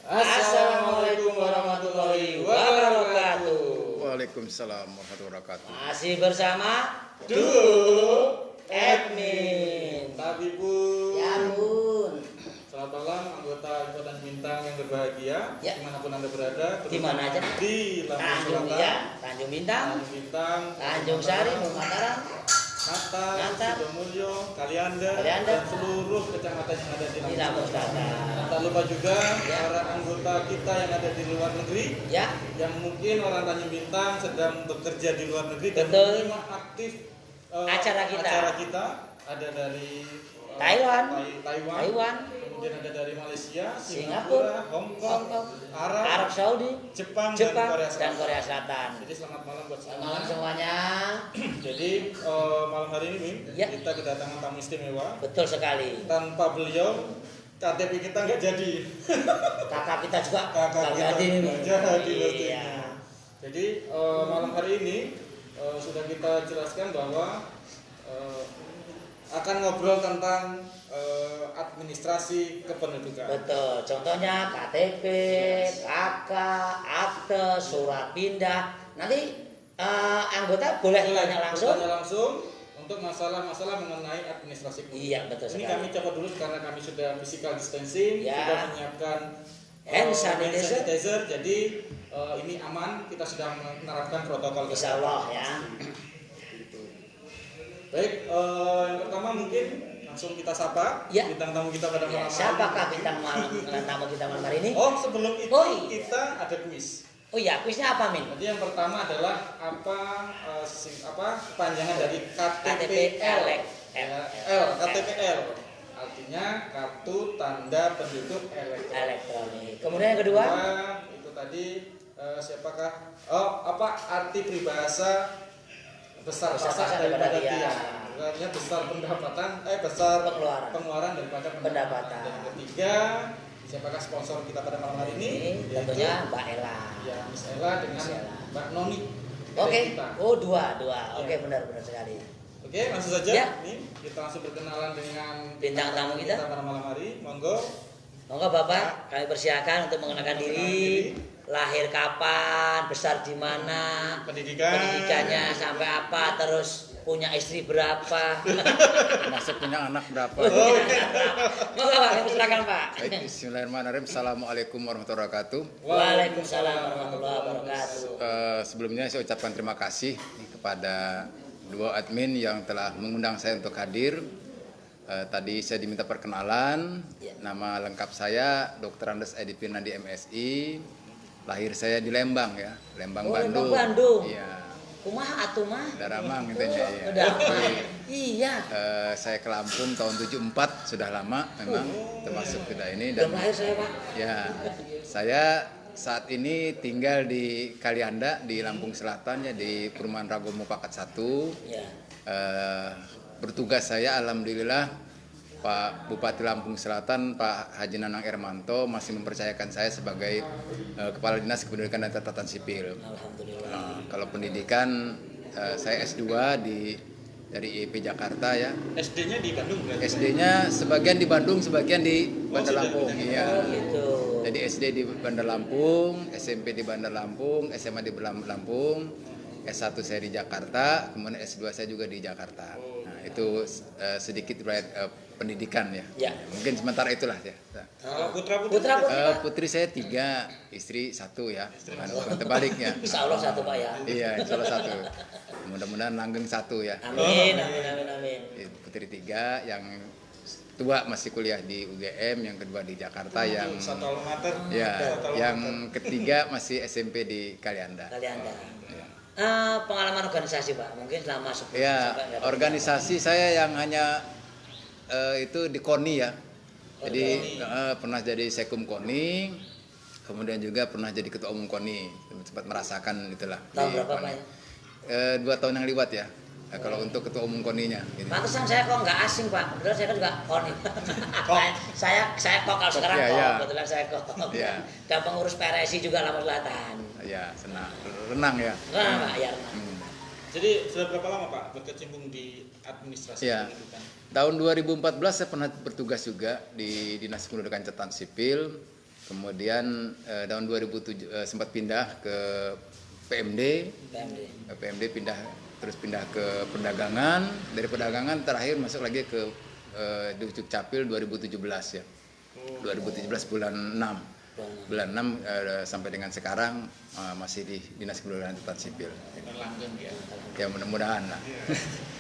Assalamualaikum warahmatullahi wabarakatuh. Waalaikumsalam warahmatullahi wabarakatuh. Masih bersama Duo Admin. Tabibu. Ya bun. Selamat malam anggota Tanjung Bintang yang berbahagia, Ya. dimanapun anda berada. Di mana aja? Di Lampung Tanjung Selatan, ya, Tanjung Bintang, Tanjung Bintang, Tanjung Sari, Mataram, Natal, Natal, Sidomulyo, Kalianda, Kalianda, dan seluruh kecamatan yang ada di di Lampung Lampung Selatan. Selatan. Tak lupa juga Ya. para anggota kita yang ada di luar negeri, Ya, yang mungkin orang Tanjung Bintang sedang bekerja di luar negeri dan Betul. menerima aktif Acara kita. ada dari Taiwan, Taiwan, kemudian ada dari Malaysia, Singapura, Hong Hong Kong, Kong, Arab, Arab Saudi, Jepang, Jepang, dan dan Korea Korea Selatan. Selatan. Jadi selamat malam buat Selamat malam semuanya. semuanya. Jadi malam hari ini Ya. kita kedatangan tamu istimewa. Betul sekali. Tanpa beliau KTP kita nggak jadi. Kakak kita juga Kakak nggak kita jadi. nggak jadi Iya. pastinya. Jadi malam hari ini sudah kita jelaskan bahwa akan ngobrol tentang administrasi kependudukan. Betul. Contohnya KTP, KK, akte, surat pindah. Nanti anggota boleh tanya langsung. Bertanya langsung untuk masalah-masalah mengenai administrasi kependudukan. Iya, betul Ini sekali. kami coba dulu karena kami sudah physical distancing, Ya. sudah menyiapkan Hand sanitizer. Jadi ini aman, kita sudah menerapkan protokol Insya Allah ya. Baik, yang pertama mungkin langsung kita sapa Ya. bintang tamu kita pada Ya, malam hari siapakah ini. bintang tamu kita malam hari ini? Oh, sebelum itu Oh, iya. kita ada kuis. Oh iya, kuisnya apa, Min? Jadi yang pertama adalah apa kepanjangan dari KTP KTPL. L. KTPL. Artinya kartu tanda penduduk elektronik. Elektronik. Kemudian yang kedua, Itu tadi siapakah? Oh, apa arti peribahasa besar Besar pasak pasak daripada daripada tiang? tiang. Artinya besar pendapatan, besar Pengeluaran. pengeluaran daripada Pendapatan. Dan yang ketiga, siapakah sponsor kita pada malam hari ini? ini tentunya Mbak Ella. Ya, Miss Ella dengan Miss Ella. Mbak Noni. Oke. Kita. Oh, dua. Oke, Ya. benar sekali. Oke, langsung saja. Ya. Nih, kita langsung berkenalan dengan Bintang tamu kita. pada malam hari. Monggo. Monggo Bapak, kami persilakan untuk mengenalkan diri. Lahir kapan, besar di mana, pendidikannya sampai apa, terus punya istri berapa. Termasuk punya anak berapa? Monggo Pak, kami persilakan Pak. Baik, bismillahirrahmanirrahim. Assalamualaikum warahmatullahi wabarakatuh. Waalaikumsalam warahmatullahi wabarakatuh. Sebelumnya saya ucapkan terima kasih nih kepada dua admin yang telah mengundang saya untuk hadir. Tadi saya diminta perkenalan. Ya. Nama lengkap saya Dr. Andes Edi Firnandi MSI. Lahir saya di Lembang ya, Lembang, Oh, Bandung. Lembang, Bandung. Iya. Kumaha atuh mah? Daramang intinya ya. Udah mah. Jadi, Iya. saya ke Lampung tahun 74, sudah lama memang termasuk tidak ini dan Belum lahir saya Pak. ya saya saat ini tinggal di Kalianda di Lampung Selatan ya, di Perumahan Ragomo Pakat 1. Ya. Bertugas saya alhamdulillah Pak Bupati Lampung Selatan Pak Haji Nanang Ermanto masih mempercayakan saya sebagai Kepala Dinas Kependudukan dan Catatan Sipil. Alhamdulillah. Kalau pendidikan saya S2 dari IP Jakarta ya. SD-nya di Bandung berarti. SD-nya sebagian di Bandung, sebagian di Bandar Lampung. Iya. Oh gitu. Jadi SD di Bandar Lampung, SMP di Bandar Lampung, SMA di Lampung, S1 saya di Jakarta, kemudian S2 saya juga di Jakarta. Nah, itu sedikit riwayat pendidikan ya. Ya. Mungkin sementara itulah ya. Kalau putra-putri Putra. Putri saya 3, istri 1 ya. Bukan terbaliknya. Insya Allah satu Pak ya. Iya, insya Allah 1. Mudah-mudahan langgeng 1 ya. Amin, amin. Putri 3, yang tua masih kuliah di UGM, yang kedua di Jakarta, yang satu alma mater. ya, Satu alma yang mater. ketiga masih SMP di Kalianda. Kalian dah. Ya. Pengalaman organisasi Pak, mungkin selama sebelum Ya, sampai nggak organisasi saya yang hanya itu di KONI ya. Jadi KONI. pernah jadi Sekum KONI, kemudian juga pernah jadi ketua umum KONI. Sempat merasakan itulah. Tahun di berapa KONI. Pak ya? 2 tahun yang lewat ya. Kalau untuk ketua umum KONI-nya. Gitu. Pantesan saya kok nggak asing Pak, kebetulan saya kan juga koni. saya kok kalau sekarang Ya, kok, ya. kebetulan saya kok. Ya. Dan pengurus PRSI juga Lampung Selatan. Ya, senang. Renang ya. Nah Pak, ya. Hmm. Jadi sudah berapa lama Pak berkecimpung di administrasi Ya. pendidikan? Tahun 2014 saya pernah bertugas juga di Dinas Kependudukan Catatan Sipil. Kemudian tahun 2007 sempat pindah ke PMD. PMD pindah ke perdagangan. Dari perdagangan terakhir masuk lagi ke Dukcapil 2017 ya. 2017 bulan 6. Bulan 6 sampai dengan sekarang masih di Dinas Kependudukan Catatan Sipil. Langgeng ya. Ya mudah-mudahan lah.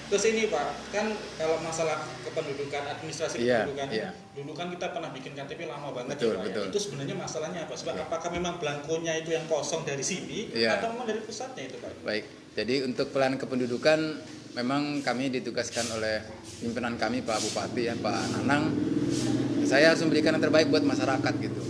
Terus ini Pak, kan kalau masalah kependudukan, administrasi kependudukan, dulu kan kita pernah bikin KTP lama banget Betul, ya Pak. betul. Itu sebenarnya masalahnya apa? Sebab apakah memang belangkonya itu yang kosong dari sini atau memang dari pusatnya itu Pak? Baik, jadi untuk pelayanan kependudukan memang kami ditugaskan oleh pimpinan kami Pak Bupati ya, Pak Nanang. Saya harus memberikan yang terbaik buat masyarakat gitu.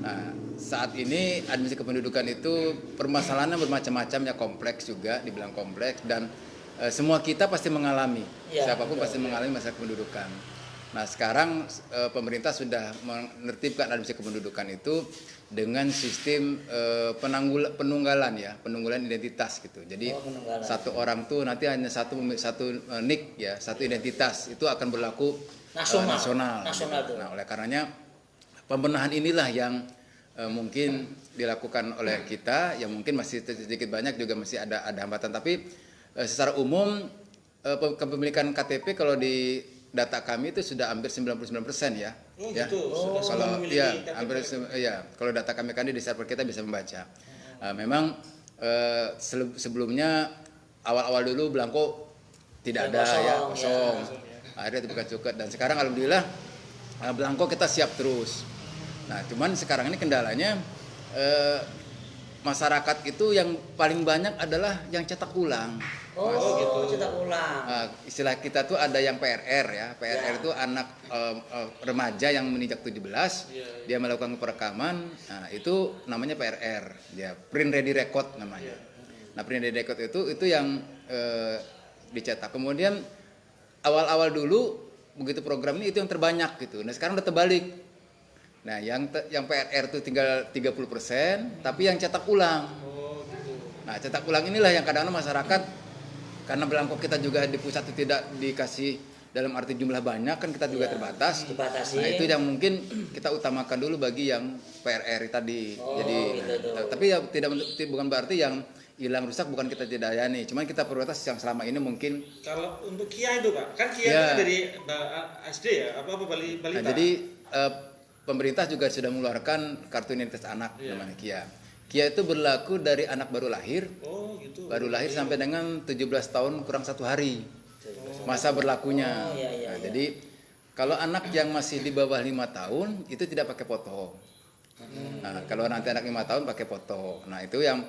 Nah, saat ini administrasi kependudukan itu permasalahannya bermacam-macam ya, kompleks juga, dibilang kompleks, dan semua kita pasti mengalami, siapapun pasti mengalami masalah kependudukan. Nah sekarang pemerintah sudah menertibkan administrasi kependudukan itu dengan sistem penunggalan identitas gitu. Jadi satu orang tuh nanti hanya satu nik ya, satu identitas itu akan berlaku nasional. Nah oleh karenanya pembenahan inilah yang mungkin dilakukan oleh kita, yang mungkin masih sedikit banyak juga masih ada hambatan, tapi secara umum kepemilikan KTP kalau di data kami itu sudah hampir 99% ya. Oh ya. gitu. Kalau ya hampir ya, kalau data kami kan di server kita bisa membaca. Memang sebelumnya awal-awal dulu belangko tidak ada kosong. Akhirnya dibuka cukup, dan sekarang alhamdulillah belangko kita siap terus. Nah, cuman sekarang ini kendalanya masyarakat itu yang paling banyak adalah yang cetak ulang. Gitu. Cetak ulang. Istilah kita tuh ada yang PRR ya. PRR itu anak remaja yang menginjak 17, dia melakukan perekaman. Nah, itu namanya PRR. Ya, print ready record namanya. Nah, print ready record itu yang dicetak. Kemudian awal-awal dulu begitu program ini itu yang terbanyak gitu. Nah, sekarang udah terbalik. Nah, yang PRR itu tinggal 30%, tapi yang cetak ulang. Nah, cetak ulang inilah yang kadang-kadang masyarakat, karena belangko kita juga di pusat itu tidak dikasih dalam arti jumlah banyak, kan kita juga terbatas. Nah, itu yang mungkin kita utamakan dulu bagi yang PRR tadi. Jadi tapi ya bukan berarti yang hilang rusak bukan kita tidak layani, cuman kita prioritas yang selama ini mungkin. Kalau untuk KIA itu Pak, kan KIA itu dari SD ya, apa balita. Nah, jadi pemerintah juga sudah mengeluarkan kartu identitas anak namanya KIA. KIA itu berlaku dari anak baru lahir. Gitu. Baru lahir sampai dengan 17 tahun kurang 1 hari. Masa berlakunya. Jadi kalau anak yang masih di bawah 5 tahun itu tidak pakai foto. Nah, kalau nanti anak 5 tahun pakai foto. Nah, itu yang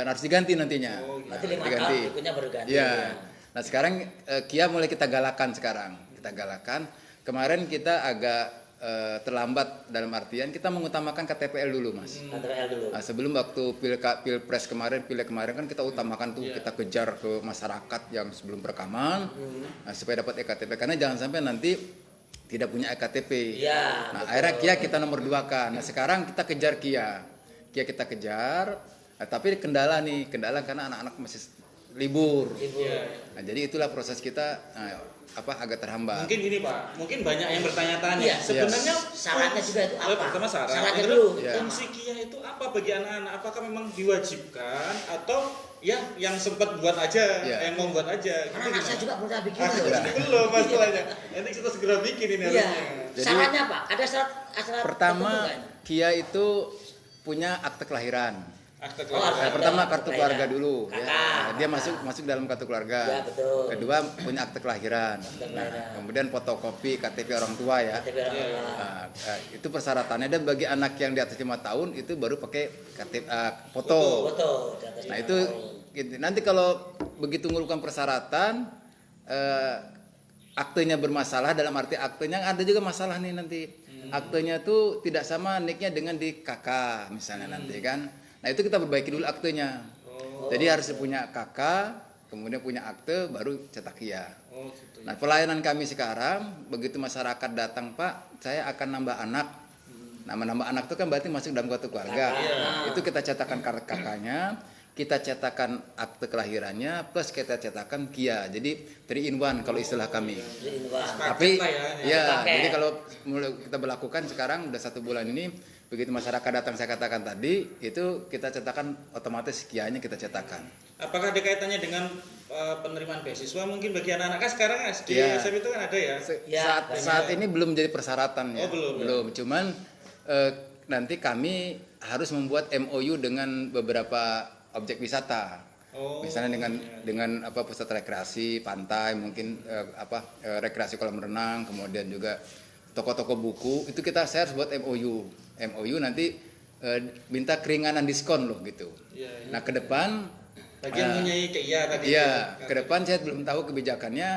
harus diganti nantinya. Nanti 5 tahun berikutnya baru ganti. Iya. Nah, sekarang KIA mulai kita galakan sekarang. Kemarin kita agak terlambat dalam artian kita mengutamakan KTPL dulu Mas. KTPL dulu. Nah, sebelum waktu pilek kemarin kan kita utamakan tuh kita kejar ke masyarakat yang sebelum perekaman, supaya dapat EKTP, karena jangan sampai nanti tidak punya EKTP. Nah akhirnya KIA kita nomor 2 kan. Nah sekarang kita kejar KIA kita kejar, tapi kendala karena anak-anak masih libur. Nah, jadi itulah proses kita agak terhambat. Mungkin gini Pak, mungkin banyak yang bertanya-tanya. Sebenarnya syaratnya juga itu apa? Pertama Syaratnya dulu. Fungsi KIA itu apa bagi anak-anak? Apakah memang diwajibkan atau ya yang sempat buat aja, yang mau buat aja? Karena anak saya juga belum bikin. Belum masalahnya. Nanti kita segera bikin ini harusnya. Syaratnya Pak, ada syarat pertama KIA itu punya akte kelahiran. Pertama kartu keluarga dulu, ya. Dia masuk dalam kartu keluarga. Kedua punya akte kelahiran. Kemudian fotokopi KTP orang tua ya. Itu persyaratannya, dan bagi anak yang di atas 5 tahun itu baru pakai KTP foto. Nah itu nanti kalau begitu melakukan persyaratan, aktenya bermasalah, dalam arti aktenya ada juga masalah nih nanti. Aktenya tuh tidak sama niknya dengan di KK misalnya nanti kan. Nah itu kita perbaiki dulu aktenya. Jadi harus punya KK, kemudian punya akte, baru cetak KIA. Nah pelayanan kami sekarang, begitu masyarakat datang Pak, saya akan nambah anak. Nah menambah anak itu kan berarti masuk dalam kartu keluarga. Itu kita cetakkan KK-nya, kita cetakan akte kelahirannya plus kita cetakan KIA. Jadi 3 in 1 kalau istilah kami. Tapi ya, jadi kalau mulai kita berlakukan sekarang udah 1 bulan ini, begitu masyarakat datang saya katakan tadi, itu kita cetakan otomatis KIA-nya kita cetakan. Apakah ada kaitannya dengan penerimaan beasiswa mungkin bagi anak-anak? Kan sekarang di SMP itu kan ada ya? Saat ini belum jadi persyaratan ya. Belum. Cuman nanti kami harus membuat MOU dengan beberapa objek wisata, misalnya dengan pusat rekreasi, pantai, mungkin rekreasi kolam renang, kemudian juga toko-toko buku. Itu saya harus buat MOU nanti minta keringanan diskon loh gitu. Nah ke depan, bagian punya KIA tadi. Iya, ke depan saya belum tahu kebijakannya,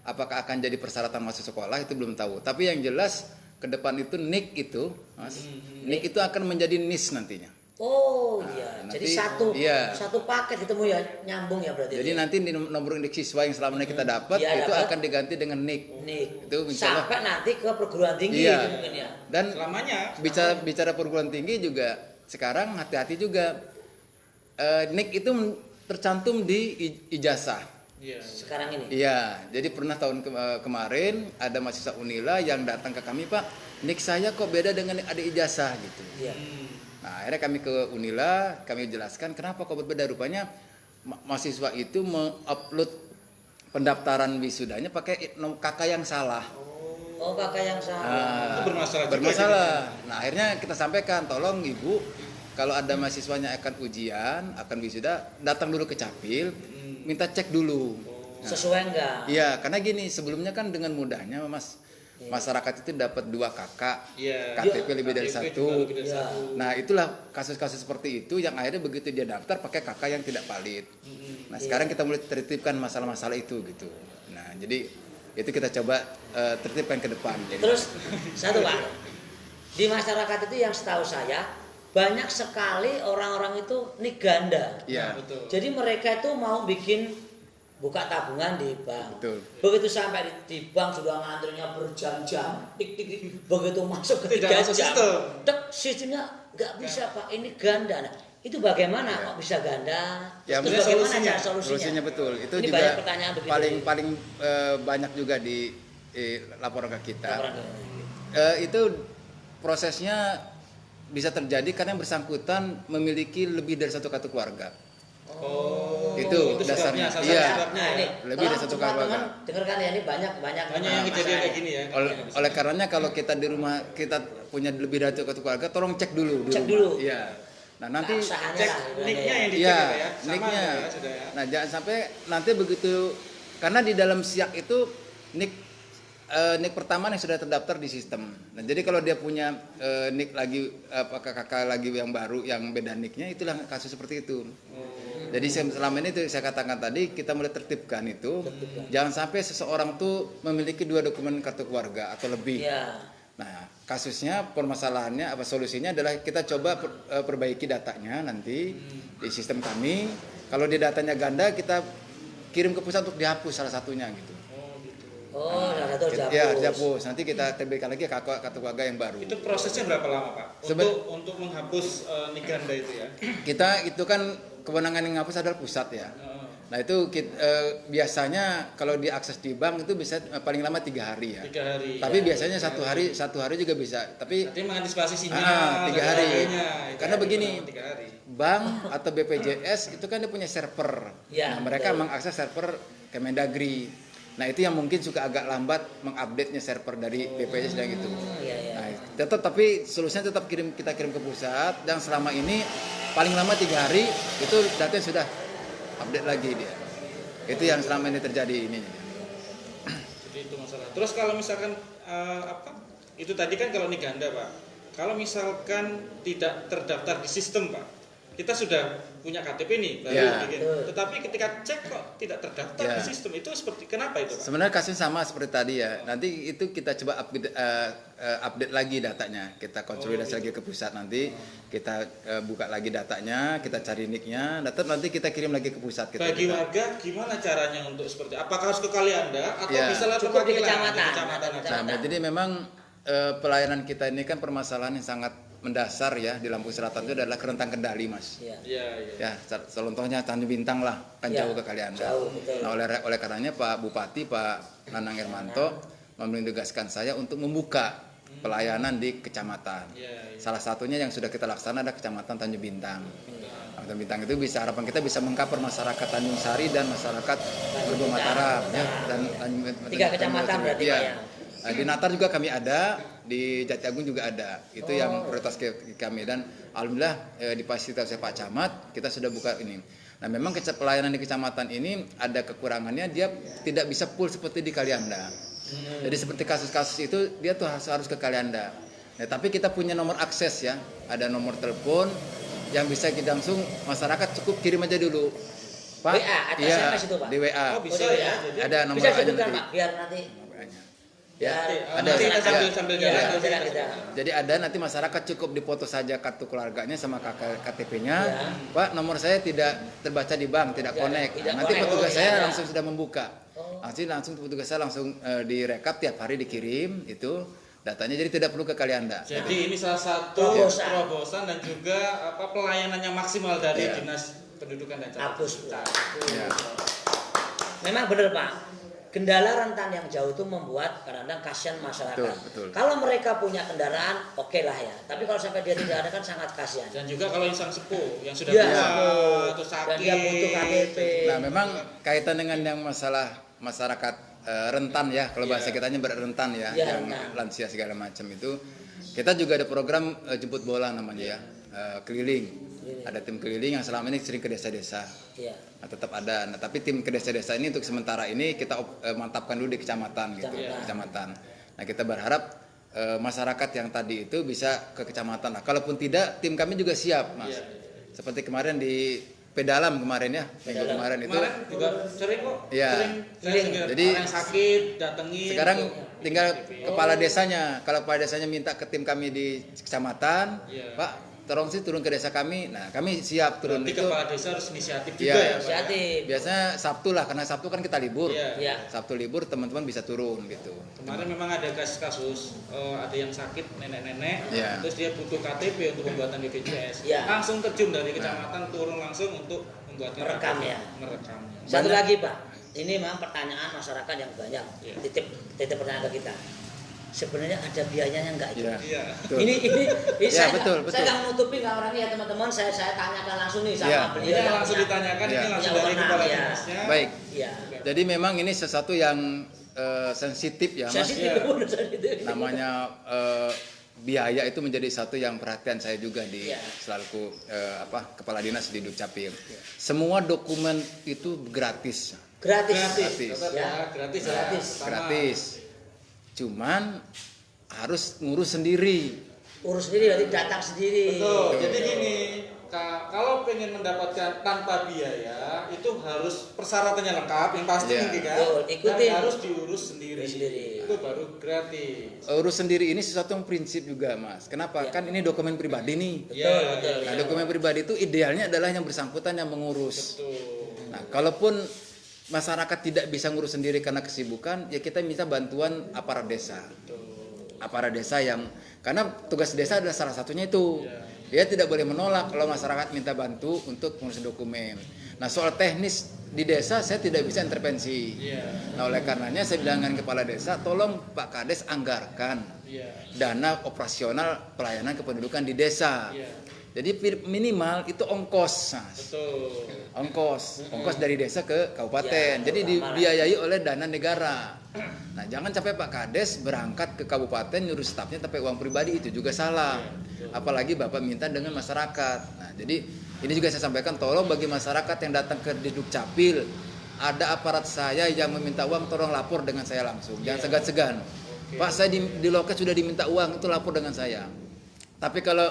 apakah akan jadi persyaratan masuk sekolah itu belum tahu. Tapi yang jelas ke depan itu NIK itu, Mas, NIK itu akan menjadi NIS nantinya. Oh iya, jadi satu paket ketemu ya, nyambung ya berarti. Jadi nanti di nomor indeks siswa yang selama ini kita dapat itu akan diganti dengan NIK. Itu sampai nanti ke perguruan tinggi itu mungkin ya. Dan selamanya bicara perguruan tinggi juga sekarang hati-hati juga. NIK itu tercantum di ijazah. Sekarang ini. Iya, jadi pernah tahun kemarin ada mahasiswa Unila yang datang ke kami, Pak, NIK saya kok beda dengan ada ijazah gitu. Iya. Nah, akhirnya kami ke Unila, kami jelaskan kenapa kok berbeda. Rupanya mahasiswa itu mengupload pendaftaran wisudanya pakai kakak yang salah. Oh, kakak yang salah. Itu bermasalah. Nah, akhirnya kita sampaikan, tolong Ibu, kalau ada mahasiswanya akan ujian, akan wisuda, datang dulu ke Capil, minta cek dulu. Sesuai enggak? Iya, karena gini, sebelumnya kan dengan mudahnya Mas, masyarakat itu dapat 2 kakak, KTP lebih dari 1. Nah, itulah kasus-kasus seperti itu yang akhirnya begitu dia daftar pakai kakak yang tidak valid. Nah, sekarang kita mulai tertibkan masalah-masalah itu gitu. Nah, jadi itu kita coba tertibkan ke depan. Terus satu Pak, di masyarakat itu yang setahu saya banyak sekali orang-orang itu nik ganda. Iya, betul. Jadi mereka itu mau bikin buka tabungan di bank. Betul. Begitu sampai di bank sudah ngantrinya berjam-jam. Begitu masuk ke 3 jam, sistemnya nggak bisa Pak, ini ganda. Nah, itu bagaimana kok bisa ganda? Ya, terus bagaimana cara solusinya? Betul. Itu ini juga banyak pertanyaan paling banyak juga di laporan ke kita. Itu prosesnya bisa terjadi karena yang bersangkutan memiliki lebih dari 1 kartu keluarga. Itu dasarnya. Iya. Nah, ini lebih dari 1 keluarga. Dengarkan ya, ini banyak yang kejadian kayak gini ya. Oleh karenanya kalau kita di rumah kita punya lebih dari 1 kartu keluarga, tolong cek dulu. Cek dulu. Iya. Nah, nanti cek NIK-nya yang dicek ya. NIK-nya. Nah, jangan sampai nanti begitu, karena di dalam SIAK itu NIK pertama yang sudah terdaftar di sistem. Nah, jadi kalau dia punya NIK lagi kakak lagi yang baru yang beda NIK-nya, itulah kasus seperti itu. Jadi selama ini saya katakan tadi kita mulai tertibkan itu. Jangan sampai seseorang tuh memiliki 2 dokumen kartu keluarga atau lebih. Nah, kasusnya permasalahannya solusinya adalah kita coba perbaiki datanya nanti di sistem kami. Kalau di datanya ganda, kita kirim ke pusat untuk dihapus salah satunya gitu. Salah satu dihapus. Ya, dihapus. Nanti kita terbitkan lagi kartu keluarga yang baru. Itu prosesnya berapa lama, Pak? Untuk menghapus NIK ganda itu ya? Kita itu kan kewenangan yang menghapus adalah pusat ya. Nah, itu biasanya kalau diakses di bank itu bisa paling lama 3 hari ya. 3 hari. Tapi biasanya 1 hari juga bisa. Tapi mengantisipasi sinyal 3 hari. Karena hari, begini, 3 hari. Bank atau BPJS itu kan dia punya server. Nah, mereka mengakses server Kemendagri. Nah, itu yang mungkin suka agak lambat mengupdate-nya server dari BPJS dan gitu. Nah, tapi solusinya tetap kita kirim ke pusat, dan selama ini paling lama 3 hari itu datanya sudah update lagi dia. Itu yang selama ini terjadi ini. Jadi itu masalah. Terus kalau misalkan itu tadi kan kalau NIK ganda, Pak. Kalau misalkan tidak terdaftar di sistem, Pak. Kita sudah punya KTP nih baru bikin. Tetapi ketika cek kok tidak terdaftar di sistem, itu seperti kenapa itu, Pak? Sebenarnya kasusnya sama seperti tadi ya. Nanti itu kita coba update lagi datanya. Kita konsolidasi lagi ke pusat nanti. Kita buka lagi datanya, kita cari NIK-nya, nanti kita kirim lagi ke pusat. Bagi warga gimana caranya untuk seperti apakah harus ke Kalianda atau bisa cukup di kecamatan? Nah, jadi memang pelayanan kita ini kan permasalahan yang sangat mendasar ya di Lampung Selatan itu adalah Kerentang Kendali, Mas. Iya. Iya, iya. Ya, contohnya Tanjung Bintang lah, kan Ya, jauh ke Kalianda. jauh, betul. Nah, oleh karenanya Pak Bupati, Pak Nanang Hermanto menugaskan saya untuk membuka pelayanan di kecamatan. Iya, iya. Salah satunya yang sudah kita laksanakan ada Kecamatan Tanjung Bintang. Tanjung Bintang itu bisa harapan kita bisa mengcover masyarakat Tanjung Sari dan masyarakat Gerbong Mataram ya, dan Tiga kecamatan berarti, Pak, ya? Di Natar juga kami ada, di Jati Agung juga ada. Itu yang prioritas kami, dan alhamdulillah difasilitasi Pak Camat kita sudah buka ini. Nah, memang pelayanan di kecamatan ini ada kekurangannya, dia tidak bisa full seperti di Kalianda. Jadi seperti kasus-kasus itu dia tuh harus ke Kalianda. Nah, tapi kita punya nomor akses ya, ada nomor telepon yang bisa kita langsung, masyarakat cukup kirim aja dulu. Pak, WA atau iya, SMS itu, Pak? di WA. Oh, bisa Oh, ya. ya. Jadi Ada nomor Bisa WA-nya sebutkan, nanti. Pak, biar nanti Ya, biar ada. nanti kita masyarakat- sambil Iya, jalan. jalan kita. Jadi ada nanti masyarakat cukup dipoto saja kartu keluarganya sama KTP-nya. Ya. Pak, nomor saya tidak terbaca di bank, tidak Ya, connect. tidak Nanti connect. petugas Oh, saya ya. langsung sudah membuka. Langsung petugas saya langsung direkap tiap hari dikirim itu datanya, jadi tidak perlu ke Kalianda. Jadi ini salah satu Terobosan. terobosan dan juga pelayanan yang maksimal dari Iya. Dinas Pendudukan dan Catatan Hapus. Sipil. Ya. Memang benar, Pak. Kendala rentan yang jauh itu membuat kadang-kadang kasihan masyarakat. Betul, betul. Kalau mereka punya kendaraan, oke lah ya. Tapi kalau sampai dia tidak ada kan sangat kasihan. Dan juga kalau insan sepuh yang sudah Iya, tua sepuh. atau Dan sakit, dia butuh KTP. Nah, memang kaitan dengan yang masalah masyarakat rentan ya, kalau bahasa kitanya rentan ya, Iya, yang rentan. lansia segala macam itu, kita juga ada program jemput bola namanya ya, keliling. Ada tim keliling yang selama ini sering ke desa-desa. Iya. Nah, tetap ada. Nah, tapi tim ke desa-desa ini untuk sementara ini kita mantapkan dulu di kecamatan gitu, kecamatan. Nah, kita berharap masyarakat yang tadi itu bisa ke kecamatan. Nah, kalaupun tidak, tim kami juga siap, Mas. Seperti kemarin di Pedalam kemarin ya, minggu kemarin itu. kemarin juga sering kok. Iya. Sering. Saya juga Jadi- orang yang sakit datengin. Sekarang untuk- tinggal kepala desanya. Kalau kepala desanya minta ke tim kami di kecamatan, Iya. Pak, tolong sih turun ke desa kami. Nah, kami siap turun Berarti itu. kepala desa harus inisiatif Iya. juga ya, Pak. Inisiatif. Biasanya Sabtu lah, karena Sabtu kan kita libur. Iya. Iya. Sabtu libur teman-teman bisa turun gitu. Kemarin memang ada kasus-kasus ada yang sakit nenek-nenek, Iya. terus dia butuh KTP untuk pembuatan BPJS, Iya. langsung terjun dari kecamatan turun langsung untuk membuat Merekam ya. merekam. Satu Banyak. lagi, Pak. Ini memang pertanyaan masyarakat yang banyak. Iya. Titip pertanyaan ke kita. Sebenarnya ada biayanya enggak itu? Iya. Iya. Betul. Ini Ya, saya betul, saya betul. nggak menutupi nggak orangnya ya teman-teman, saya tanyakan langsung nih sama Iya. beliau. Ini yang langsung punya- ditanyakan, Iya. ini langsung Punya dari wewenang, kepala ya. dinasnya. Baik. Iya. Jadi memang ini sesuatu yang sensitif ya, Mas. Sensitif, Iya. bener, sensitif. Namanya biaya itu menjadi satu yang perhatian saya juga di Iya. selaku kepala dinas di Dukcapil. Semua dokumen itu gratis. Gratis. Gratis. Gratis. Tetap Ya. ya, gratis. ya. Gratis. Sama. Gratis. Cuman harus ngurus sendiri. Urus sendiri, berarti datang sendiri. Betul. Jadi gini, kalau pengen mendapatkan tanpa biaya itu harus persyaratannya lengkap, yang pasti Iya. ini kan. Betul, ikutin. Dan harus diurus sendiri. Urus sendiri. Itu baru gratis. Urus sendiri ini sesuatu yang prinsip juga, Mas. Kenapa? Iya. Kan ini dokumen pribadi nih. Betul, betul. Nah, dokumen pribadi itu idealnya adalah yang bersangkutan yang mengurus. Betul. Nah, kalaupun masyarakat tidak bisa ngurus sendiri karena kesibukan, ya kita minta bantuan aparat desa. Aparat desa yang, karena tugas desa adalah salah satunya itu. Dia tidak boleh menolak kalau masyarakat minta bantu untuk ngurus dokumen. Nah, soal teknis di desa saya tidak bisa intervensi. Iya. Nah, oleh karenanya saya bilang dengan kepala desa, tolong Pak Kades anggarkan Iya. dana operasional pelayanan kependudukan di desa. Iya. Jadi minimal itu ongkos, Mas. Betul. Ongkos dari desa ke kabupaten. Ya, Jadi utama lah. dibiayai oleh dana negara. Nah, jangan sampai Pak Kades berangkat ke kabupaten nyuruh stafnya tapi uang pribadi, itu juga salah. Apalagi Bapak minta dengan masyarakat. Nah, jadi ini juga saya sampaikan, tolong bagi masyarakat yang datang ke Dukcapil, ada aparat saya yang meminta uang, tolong lapor dengan saya langsung. Jangan segan-segan. Pak, saya di loket sudah diminta uang, itu lapor dengan saya. Tapi kalau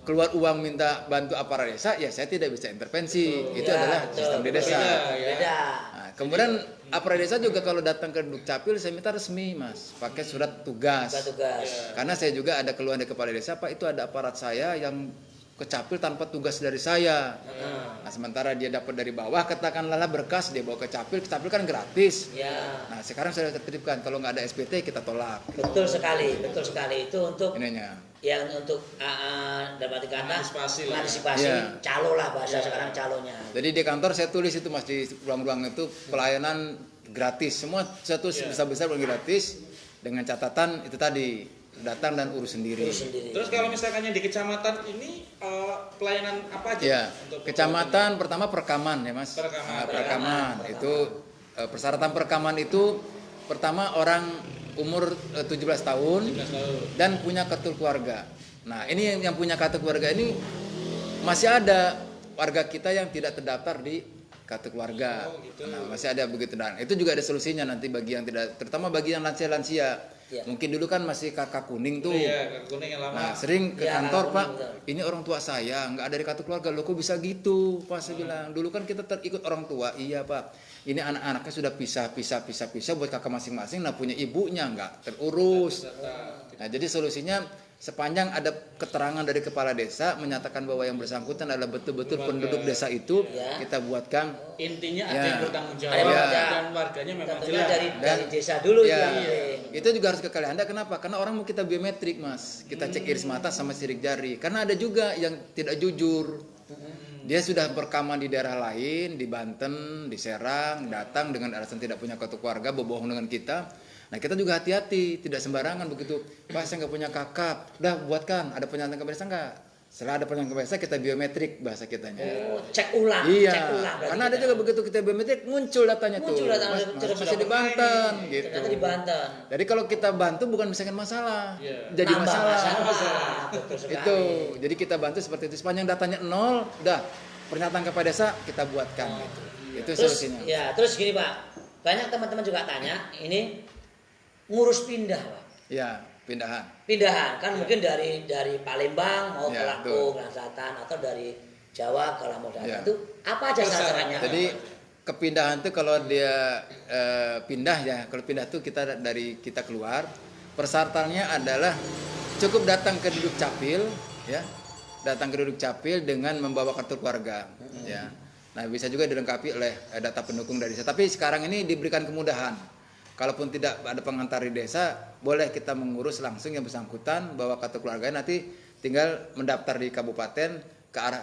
keluar uang minta bantu aparat desa, ya saya tidak bisa intervensi. Itu Ya, adalah betul. sistem di desa. Beda, ya. Beda. Nah, kemudian aparat desa juga kalau datang ke Dukcapil saya minta resmi, Mas, pakai surat tugas. Tugas. Karena saya juga ada keluhan dari kepala desa, Pak, itu ada aparat saya yang ke Capil tanpa tugas dari saya. Nah, sementara dia dapat dari bawah, katakanlah berkas dia bawa ke Capil kan gratis. Ya. Nah, sekarang sudah tertitipkan, kalau nggak ada SPT kita tolak. Betul sekali itu untuk Ininya. yang untuk dapat dikata antisipasi Ya. calo lah bahasa sekarang calonya. Jadi di kantor saya tulis itu Mas, di ruang-ruang itu pelayanan gratis, semua saya tulis besar-besar gratis dengan catatan itu tadi datang dan urus sendiri. Terus kalau misalkan yang di kecamatan ini pelayanan apa aja? Ya, untuk kecamatan pertama perekaman ya Mas. Perekaman. Itu persyaratan perekaman itu pertama orang umur 17 tahun dan punya kartu keluarga. Nah, ini yang punya kartu keluarga ini masih ada warga kita yang tidak terdaftar di kartu keluarga. Nah, masih ada begitu, dan itu juga ada solusinya nanti bagi yang tidak, terutama bagi yang lansia-lansia. Ya. Mungkin dulu kan masih kakak kuning tuh. Iya, kakak kuning yang lama. Nah, sering ke Ya, kantor, kakak Pak. kuning, betul. Ini orang tua saya nggak ada di kartu keluarga. Loh, kok bisa gitu? Pak saya bilang, dulu kan kita terikut orang tua. Iya, Pak. Ini anak-anaknya sudah pisah buat kakak masing-masing. Nah, punya ibunya nggak terurus. Nah, jadi solusinya sepanjang ada keterangan dari kepala desa menyatakan bahwa yang bersangkutan adalah betul-betul penduduk desa itu, Ya. kita buatkan. Intinya Ya. ada yang bertanggung jawab Ya. dan warganya memang Tentunya jelas. dari desa dulu Ya, itu. itu juga harus ke Kalianda. Kenapa? Karena orang mau kita biometrik, Mas. Kita cek iris mata sama sidik jari. Karena ada juga yang tidak jujur. Dia sudah berekaman di daerah lain, di Banten, di Serang, datang dengan alasan tidak punya kartu keluarga, berbohong dengan kita. Nah, kita juga hati-hati, tidak sembarangan begitu. Pak, saya nggak punya kakak. Udah buatkan, ada pernyataan kepada desa nggak? Setelah ada pernyataan kepada desa, kita biometrik bahasa kitanya. Oh, cek ulang, Iya, cek ulang. berarti karena ada kita. juga begitu kita biometrik muncul datanya Muncul tuh. datanya, Mas, sudah masih di Banten gitu. Ternyata di Banten. Jadi kalau kita bantu bukan misalkan masalah, Iya. jadi Nambah masalah. Betul sekali. Itu, jadi kita bantu seperti itu. Sepanjang datanya 0, udah pernyataan kepada desa kita buatkan gitu. Itu Terus solusinya. ya, terus gini Pak. Banyak teman-teman juga tanya, ini ngurus pindah, Pak. Ya, pindahan. Pindahan kan mungkin dari Palembang mau ke Ya, Lampung, Selatan, atau dari Jawa ke Lampung Selatan. Ya. Itu apa aja syaratnya? Jadi kepindahan tuh kalau dia pindah ya, kalau pindah tuh kita keluar, persyaratannya adalah cukup datang ke duduk capil ya. Datang ke duduk capil dengan membawa kartu keluarga ya. Nah, bisa juga dilengkapi oleh data pendukung dari desa. Tapi sekarang ini diberikan kemudahan. Kalaupun tidak ada pengantar di desa, boleh kita mengurus langsung yang bersangkutan bawa kartu keluarga, nanti tinggal mendaftar di kabupaten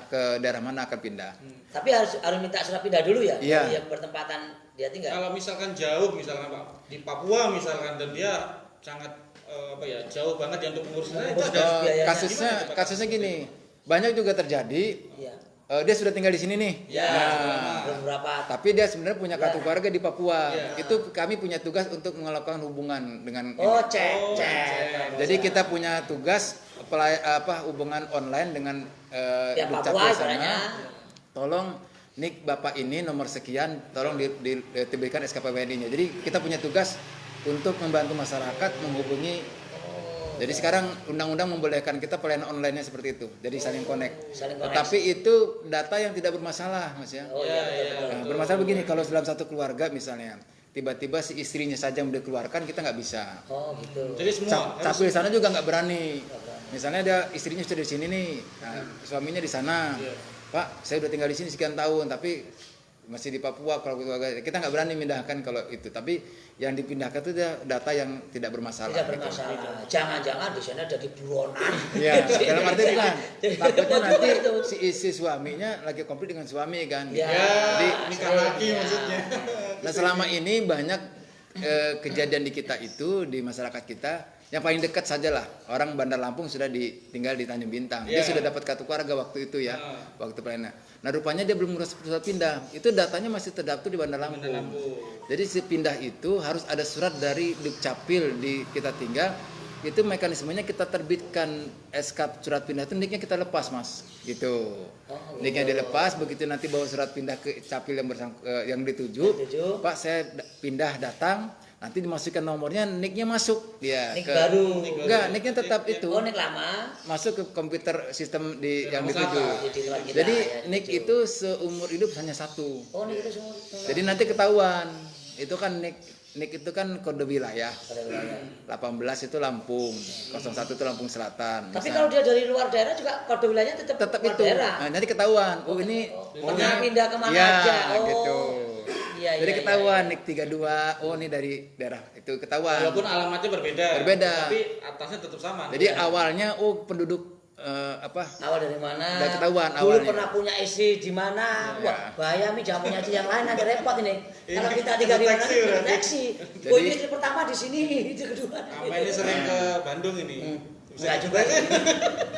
ke daerah mana akan pindah. Tapi harus minta surat pindah dulu ya, Iya. dari yang bertempatan dia tinggal. Kalau misalkan jauh, misalkan Pak, di Papua misalkan, dan dia sangat jauh banget ya untuk mengurusnya, itu ada biayanya. Kasusnya gini, banyak juga terjadi. Iya. Dia sudah tinggal di sini nih. Ya, Nah, beberapa. tapi dia sebenarnya punya kartu Ya. keluarga di Papua. Ya. Itu kami punya tugas untuk melakukan hubungan dengan Oh, ini. cek. Jadi kita punya tugas hubungan online dengan Ya, Dukcapil Papua sana. istilahnya. Tolong nik Bapak ini nomor sekian, tolong diberikan SKPWNI-nya. Jadi kita punya tugas untuk membantu masyarakat menghubungi. Jadi sekarang undang-undang membolehkan kita pelayanan online-nya seperti itu. Jadi saling connect. Saling connect. Tetapi itu data yang tidak bermasalah, Mas ya. Oh iya, betul. Nah, bermasalah begini, kalau dalam satu keluarga misalnya, tiba-tiba si istrinya saja yang dikeluarkan, kita nggak bisa. Oh, gitu. Jadi semua harus Capil sana juga nggak berani. Misalnya ada istrinya sudah di sini nih, nah, suaminya di sana. Pak, saya udah tinggal di sini sekian tahun, tapi masih di Papua. Kalau kita nggak berani mindahkan kalau itu. Tapi yang dipindahkan itu data yang tidak bermasalah. Tidak bermasalah. Jangan-jangan di sana ada di buronan. Iya, dalam arti bukan. Takutnya nanti Itu. si suaminya lagi konflik dengan suami kan. Ya. Jadi nikah lagi maksudnya. nah selama ini banyak kejadian di kita itu, di masyarakat kita, yang paling dekat sajalah orang Bandar Lampung sudah tinggal di Tanjung Bintang. Dia sudah dapat kartu keluarga waktu itu ya, waktu pelayanan. Nah rupanya dia belum ngurus surat pindah. Itu datanya masih terdaftar di Bandar Lampung. Jadi si pindah itu harus ada surat dari Dukcapil di kita tinggal. Itu mekanismenya kita terbitkan SK surat pindah itu, niknya kita lepas, Mas. Gitu. Niknya dilepas, begitu nanti bawa surat pindah ke Capil yang dituju. Pak, saya pindah datang. Nanti dimasukkan nomornya, nicknya masuk dia Nick ke baru. enggak, nicknya tetap itu Oh, nick lama. masuk ke komputer sistem yang dituju. Di luar kita, Jadi ya, nick dituju. itu seumur hidup hanya satu. Oh, nick itu semua. Jadi nanti ketahuan itu kan nick NIK itu kan kode wilayah. Pada wilayah. 18 itu Lampung, 01 itu Lampung Selatan. Tapi Misal- kalau dia dari luar daerah juga kode wilayahnya tetap luar itu. daerah. Nah, nanti ketahuan. Oh, ini Pernah pindah kemana ya, aja. Oh, gitu. Iya, Jadi iya, ketahuan iya. NIK 32. Oh, ini dari daerah itu ketahuan. Walaupun alamatnya berbeda. Berbeda. Tapi atasnya tetap sama. Jadi Ya. awalnya penduduk Awal dari mana? Udah ketahuan Dulu awalnya. pernah punya istri di mana? Ya. Wah, bahaya nih jangan punya istri yang lain nanti repot ini. Kalau kita tinggal di mana? deteksi berarti. Deteksi. Jadi- Oh, ini istri pertama di sini, itu kedua. Sama ini sering ke Bandung ini. Enggak juga sih.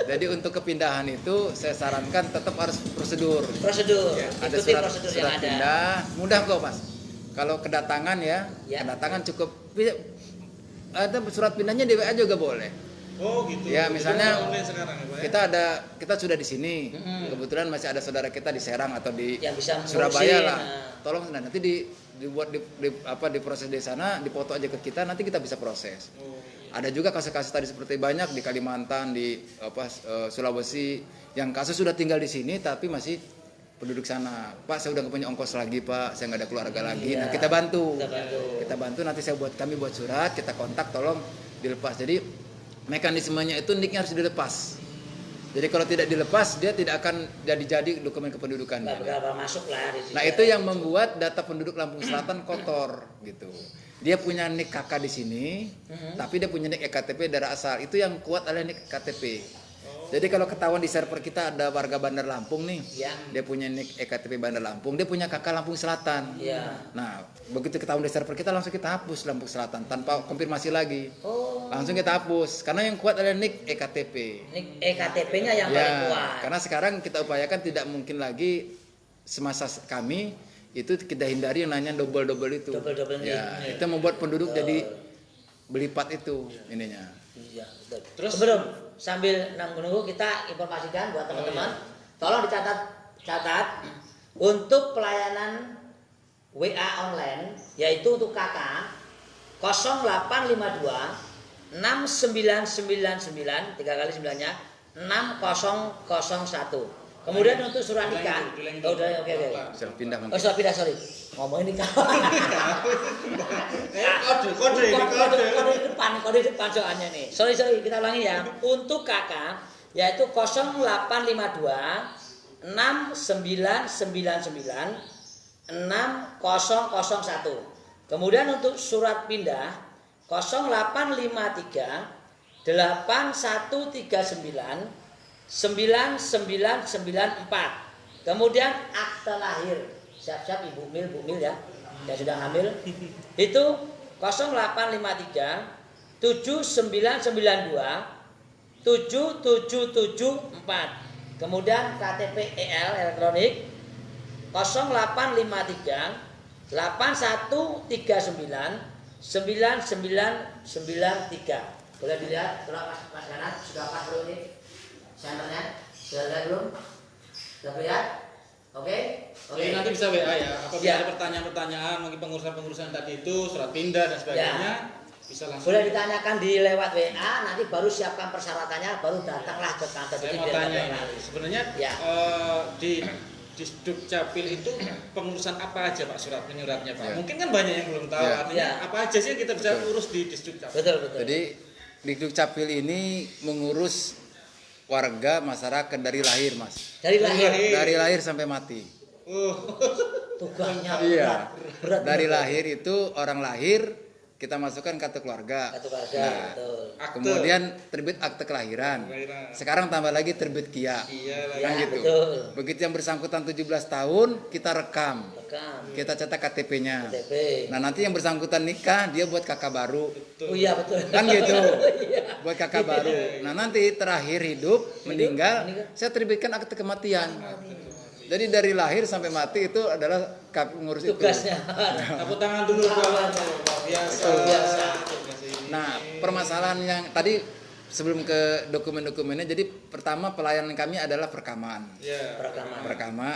Jadi untuk kepindahan itu saya sarankan tetap harus prosedur. Prosedur. Ada Ikuti surat, prosedur surat yang ada. pindah, mudah kok Mas. Kalau kedatangan ya, Ya. kedatangan cukup. Ada surat pindahnya di WA juga boleh. Oh gitu. Ya, misalnya Jadi online sekarang ya, Pak, ya? Kita sudah di sini. Kebetulan masih ada saudara kita di Serang atau di Yang bisa Surabaya ngurusin, lah. nah. Tolong nanti dibuat diproses di sana, dipoto aja ke kita, nanti kita bisa proses. Oh, iya. Ada juga kasus-kasus tadi seperti banyak di Kalimantan, di Sulawesi yang kasus sudah tinggal di sini tapi masih penduduk sana. Pak, saya udah nggak punya ongkos lagi, Pak. Saya nggak ada keluarga lagi. Iya. Nah, kita bantu. Kita bantu. Nanti kami buat surat, kita kontak, tolong dilepas. Jadi mekanismenya itu NIK-nya harus dilepas. Jadi kalau tidak dilepas, dia tidak akan jadi dokumen kependudukan. Nggak bakal masuk lah di sini. Nah, itu yang membuat data penduduk Lampung Selatan kotor gitu. Dia punya NIK KK di sini, tapi dia punya NIK EKTP daerah asal. Itu yang kuat adalah NIK KTP. Jadi kalau ketahuan di server kita ada warga Bandar Lampung nih, Ya. dia punya NIK EKTP Bandar Lampung, dia punya KK Lampung Selatan. Iya. Nah, begitu ketahuan di server kita langsung kita hapus Lampung Selatan tanpa konfirmasi lagi. Oh, Langsung kita hapus karena yang kuat adalah NIK EKTP. ini EKTP-nya yang paling kuat. Karena sekarang kita upayakan tidak mungkin lagi semasa kami itu kita hindari yang nanya double itu. Double Ya, ini. itu membuat penduduk jadi belipat itu ininya. Iya, betul. Terus- Sebelum sambil nunggu kita informasikan buat teman-teman, tolong catat untuk pelayanan WA online yaitu untuk KK 0852 6999 3 kali 9-nya 6001. Kemudian untuk surat nikah, oh, udah oke. Saya pindah Oh, mungkin. sorry, ngomongin nikah. Kode ini kode. Kode depan soalnya nih. Sorry, kita ulangi ya. Untuk kakak yaitu 0852 6999 6001. Kemudian untuk surat pindah 0853 8139 9994. Kemudian akte lahir. Siap-siap Ibu Mil ya. Yang sudah hamil. Itu 0853 7992 7774. Kemudian KTP EL elektronik 0853 8139 9993. Boleh dilihat kalau Mas Ganan sudah pas belum ini senternya? Sudah lihat belum? Sudah lihat? Oke? Jadi nanti bisa WA ya. Apabila Ya. ada pertanyaan-pertanyaan mengenai pengurusan tadi itu, surat pindah dan sebagainya, bisa langsung. Boleh ditanyakan di lewat WA, nanti baru siapkan persyaratannya, baru datanglah ke kantor. Saya Jadi mau biar tanya nggak ini. Sebenarnya Ya. di Dukcapil itu pengurusan apa aja Pak menyuratnya Pak? Ya. Mungkin kan banyak yang belum tahu. Ya. Artinya Ya. apa aja sih yang kita bisa Betul. urus di Dukcapil? Betul. Jadi di Dukcapil ini mengurus warga masyarakat dari lahir, Mas. Dari lahir. Dari lahir sampai mati. Tugasnya Iya. berat. Dari lahir itu orang lahir kita masukkan kartu keluarga. Kartu keluarga, Nah, betul. Akte. kemudian terbit akte kelahiran. Kelahiran. Sekarang tambah lagi terbit KIA. Iya lah. Kan Ya, gitu. betul. Begitu yang bersangkutan 17 tahun kita rekam. Rekam. Kita cetak KTP-nya. KTP. Nah, nanti yang bersangkutan nikah dia buat kakak baru. Oh iya betul. Kan gitu. Iya. Buat kakak baru. Nah, nanti terakhir hidup meninggal, meninggal. saya terbitkan akte kematian. Jadi dari lahir sampai mati itu adalah pengurus itu. Tugasnya. Tepuk tangan dulu Pak. Luar biasa. Luar biasa. Nah, permasalahan yang tadi sebelum ke dokumen-dokumennya, jadi pertama pelayanan kami adalah perekaman. Ya. Perekaman.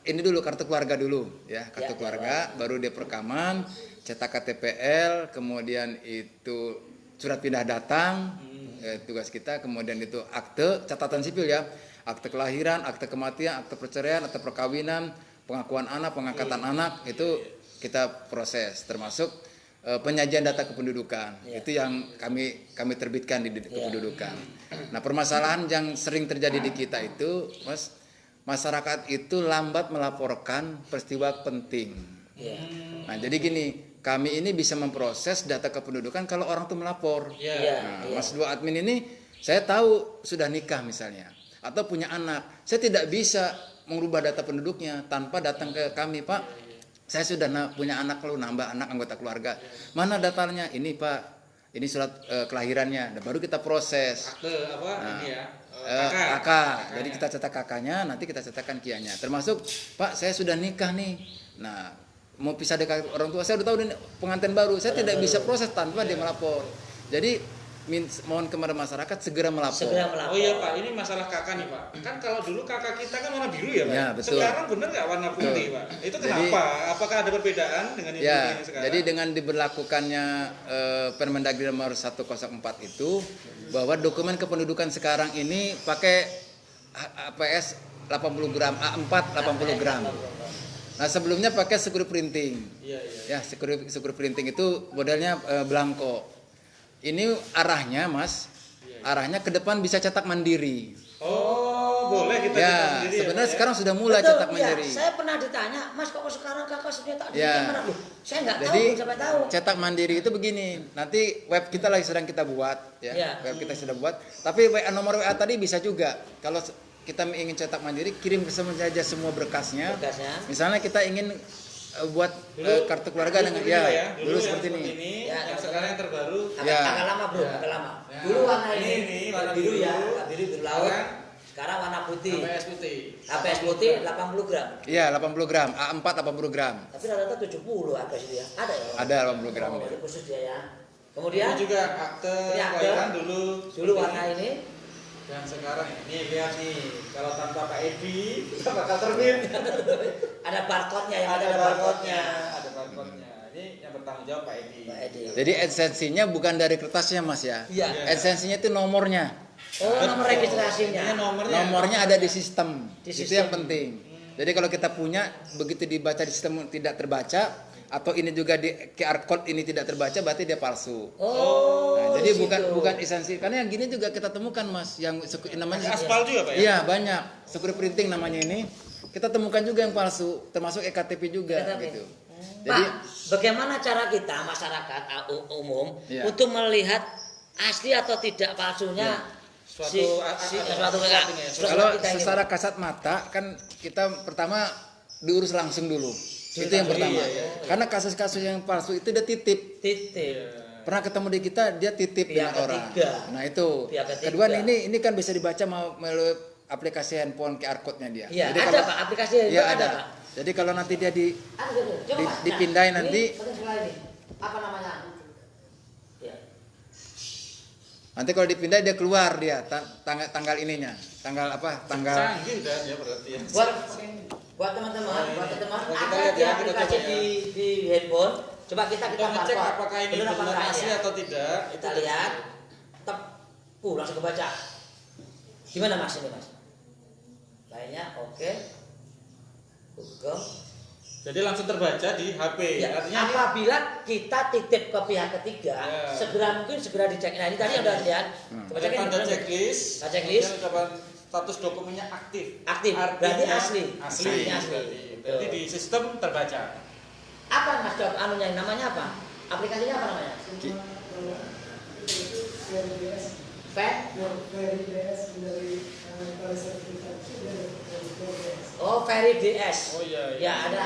Ini dulu kartu keluarga dulu, ya kartu Ya, keluarga, baru dia perekaman, cetak KTPL, kemudian itu surat pindah datang, tugas kita, kemudian itu akte catatan sipil ya, akte kelahiran, akte kematian, akte perceraian, akte perkawinan, pengakuan anak, pengangkatan anak itu kita proses, termasuk penyajian data kependudukan. Ya. Itu yang kami terbitkan di kependudukan. Nah, permasalahan yang sering terjadi di kita itu, Mas, masyarakat itu lambat melaporkan peristiwa penting. Ya. Nah, jadi gini, kami ini bisa memproses data kependudukan kalau orang tuh melapor. Iya. Nah, Mas dua admin ini, saya tahu sudah nikah misalnya, atau punya anak. Saya tidak bisa mengubah data penduduknya tanpa datang ke kami, Pak. Saya sudah punya anak, lalu nambah anak anggota keluarga. Mana datanya? Ini, Pak. Ini surat kelahirannya. Dan baru kita proses. Akte apa ini ya? Kakak. Jadi kita cetak kakaknya, nanti kita cetakkan kianya. Termasuk, Pak, saya sudah nikah nih. Nah, mau pisah dari orang tua, saya udah tahu pengantin baru. Saya tidak bisa proses tanpa dia melapor. Jadi mohon kepada masyarakat segera melapor. Oh iya Pak, ini masalah kakak nih Pak. Kan kalau dulu kakak kita kan warna biru ya Pak. Ya, betul. Sekarang bener nggak warna putih Pak? Itu kenapa? Apakah ada perbedaan dengan yang Ya, sekarang? jadi dengan diberlakukannya Permendagri nomor 104 itu, bahwa dokumen kependudukan sekarang ini pakai APS 80 gram, A4 80 gram. Nah, sebelumnya pakai secure printing. Iya. Ya, secure printing itu modelnya blanko. Ini arahnya, Mas. Arahnya ke depan bisa cetak mandiri. Oh, boleh kita cetak Ya, sendiri sebenarnya ya, Pak, sekarang sudah mulai Betul, cetak mandiri. Saya pernah ditanya, Mas kok sekarang kakak sudah tak Ya. mana? Loh, saya nggak tahu, Jadi belum sampai tahu. cetak mandiri itu begini. Nanti web kita lagi sedang kita buat, ya. Ya. Web kita sudah buat. Tapi nomor WA tadi bisa juga. Kalau kita ingin cetak mandiri, kirim ke semua berkasnya. Misalnya kita ingin buat kartu keluarga dengan dulu seperti ini. Ya, yang sekarang yang terbaru. Agak lama bro, agak lama. Dulu warna ini warna biru ya, biru. biru laut. Sekarang warna putih. APS putih. APS putih 80 gram. Iya, 80 gram. A4 80 gram. Tapi rata-rata 70 harga sih ya. Ada ya? Ada 80 gram. Oh, itu khusus dia ya. Kemudian Ini juga akte ini akte. kelahiran dulu. Dulu warna ini. Dan sekarang ini lihat nih, kalau tanpa Pak Edi kita bakal terbit. Ada barcode-nya yang ada barcode-nya. Ada barcode-nya. Ini yang bertanggung jawab Pak Edi. Pak Edi. Jadi esensinya bukan dari kertasnya, Mas ya. Iya. Esensinya itu nomornya. Oh, nomor registrasinya. Ini Nomornya ada di sistem. Di Itu sistem. yang penting. Jadi kalau kita punya, begitu dibaca di sistem tidak terbaca, atau ini juga di QR code ini tidak terbaca, berarti dia palsu. Oh. Nah, jadi situ. bukan esensi. Karena yang gini juga kita temukan, Mas, yang namanya Aspal juga Pak ya? Iya, banyak. Secure printing namanya ini. Kita temukan juga yang palsu, termasuk EKTP juga EKTP. gitu. Pak, bagaimana cara kita masyarakat umum Iya. untuk melihat asli atau tidak palsunya Suatu Kalau secara kasat mata kan kita pertama diurus langsung dulu. Itu yang pertama. Karena kasus-kasus yang palsu itu dia titip. Pernah ketemu di kita, dia titip Pihak dengan orang. ketiga. Nah itu. Pihak ketiga. Kedua ini kan bisa dibaca melalui aplikasi handphone QR code-nya dia. Iya, Jadi ada kalau, Pak, aplikasi itu ya, ada Pak. Jadi kalau nanti dia Ada. Coba, Pak. dipindahin Nah, nanti. ini bagian sebelah ini. Apa namanya? Ya. Nanti kalau dipindah dia keluar dia tanggal ininya. Tanggal apa? Tanggal canggih dan ya berarti ya. Buat teman-teman, Kita ada lihat di ya, kita aplikasi coba ya. di handphone. Coba kita Kita ngecek barcode. apakah ini Benar apa benar enggak asli ya? atau tidak. Kita lihat. Tep. Langsung kebaca. Gimana Mas ini Mas? Lainnya oke. Google. Jadi langsung terbaca di HP. Ya, Artinya ini apabila kita titip ke pihak ketiga, Ya. segera dicek. Nah ini tadi udah lihat. Coba ada cekin, tanda bener. checklist. Ada checklist. Kemudian ucapan status dokumennya aktif. Aktif, Artinya berarti asli. Asli. Artinya asli. Berarti di sistem terbaca. Apa Mas Dok? Anunya namanya apa? Aplikasinya apa namanya? Oh, Ferry DS. Oh iya. Ya ada.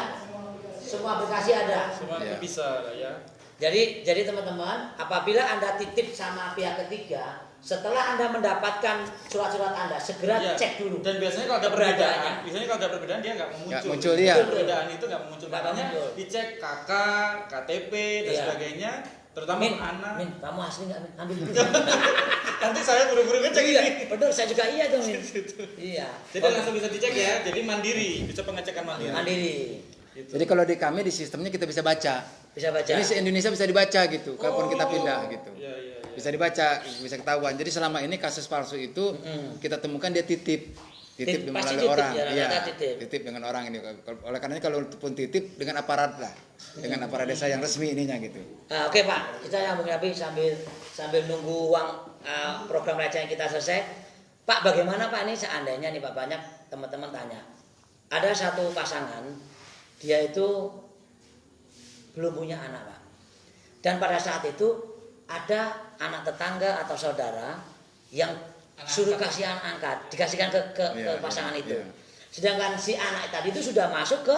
Semua aplikasi ada. Semua Iya. bisa ya. Jadi teman-teman, apabila Anda titip sama pihak ketiga, setelah Anda mendapatkan surat-surat Anda, segera Iya. cek dulu. Dan biasanya kalau ada keberadaannya. perbedaan dia nggak Nggak muncul. muncul, iya. Perbedaan itu nggak muncul. Nggak Makanya muncul. dicek KK, KTP dan Iya. sebagainya, terutama Min, anak. Min, kamu asli nggak Min? Ambil dulu. Nanti saya buru-buru ngecek Iya, ini. betul. Saya juga iya tuh Min. Iya. Jadi langsung bisa dicek ya. Jadi mandiri, bisa pengecekan mandiri. Mandiri. Gitu. Jadi kalau di kami di sistemnya kita bisa baca. Bisa baca. Ini se-Indonesia bisa dibaca gitu. Kapan kita pindah gitu. Iya, iya, iya. Bisa dibaca, bisa ketahuan. Jadi selama ini kasus palsu itu kita temukan dia titip. titip Pasti melalui titip, orang, ya, iya, rata-rata titip. titip dengan orang ini. Oleh karenanya kalau pun titip dengan aparat lah, dengan aparat desa yang resmi ininya gitu. Nah, oke Pak, kita nyambung lagi sambil nunggu uang program raja yang kita selesai. Pak, bagaimana Pak ini seandainya nih Pak, banyak teman-teman tanya, ada satu pasangan dia itu belum punya anak Pak, dan pada saat itu ada anak tetangga atau saudara yang suruh kasih anak angkat, dikasihkan ke pasangan itu. Sedangkan si anak tadi itu sudah masuk ke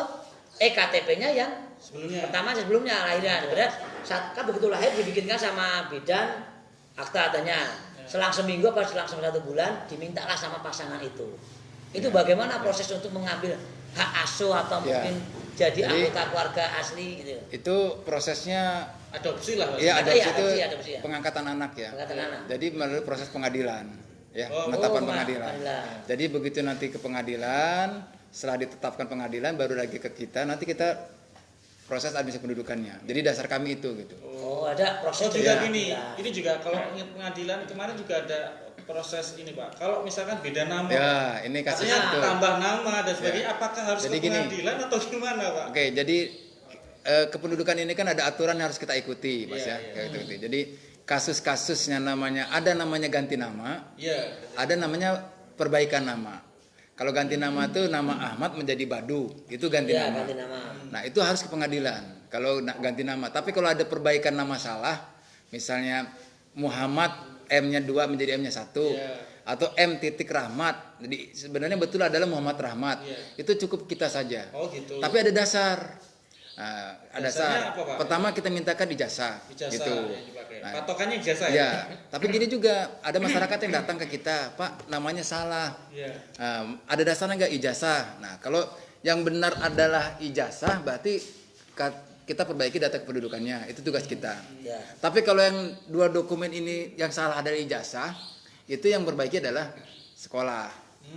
EKTP-nya yang sebelumnya lahirnya. Sebenarnya saat kan begitu lahir dibikinkan sama bidan akta adanya. Selang seminggu atau selang 1 bulan dimintalah sama pasangan itu. Itu bagaimana proses untuk mengambil hak asuh atau mungkin jadi anggota keluarga asli gitu. Itu prosesnya adopsi lah. Iya, adopsi adopsi ya. pengangkatan anak ya. Pengangkatan anak. Jadi melalui proses pengadilan. Ya, penetapan pengadilan. Jadi begitu nanti ke pengadilan, setelah ditetapkan pengadilan baru lagi ke kita, nanti kita proses administrasi pendudukannya. Jadi dasar kami itu gitu. Oh, ada proses juga ya. gini. Ini juga kalau pengadilan kemarin juga ada proses ini Pak. Kalau misalkan beda nama, ya ini kasusnya itu. tambah nama dan sebagainya, apakah harus jadi ke pengadilan atau gimana Pak? Oke, jadi kependudukan ini kan ada aturan yang harus kita ikuti, Mas ya. Jadi kasus-kasusnya ada namanya ganti nama, ada namanya perbaikan nama. Kalau ganti nama itu nama Ahmad menjadi Badu, itu ganti nama. Ganti nama. Nah itu harus ke pengadilan. Kalau ganti nama, tapi kalau ada perbaikan nama salah, misalnya Muhammad M-nya 2 menjadi M-nya 1, atau M titik Rahmat. Jadi sebenarnya betul adalah Muhammad Rahmat. Itu cukup kita saja. Oh gitu. Tapi ada dasar. Nah, ada dasar. Apa, Pak? Pertama kita mintakan ijazah. Gitu. Nah, patokannya ijazah ya. Ya, tapi gini juga ada masyarakat yang datang ke kita, Pak namanya salah. Ada dasarnya nggak ijazah? Nah kalau yang benar adalah ijazah, berarti kita perbaiki data kependudukannya. Itu tugas kita. Tapi kalau yang 2 dokumen ini yang salah adalah ijazah, itu yang perbaiki adalah sekolah.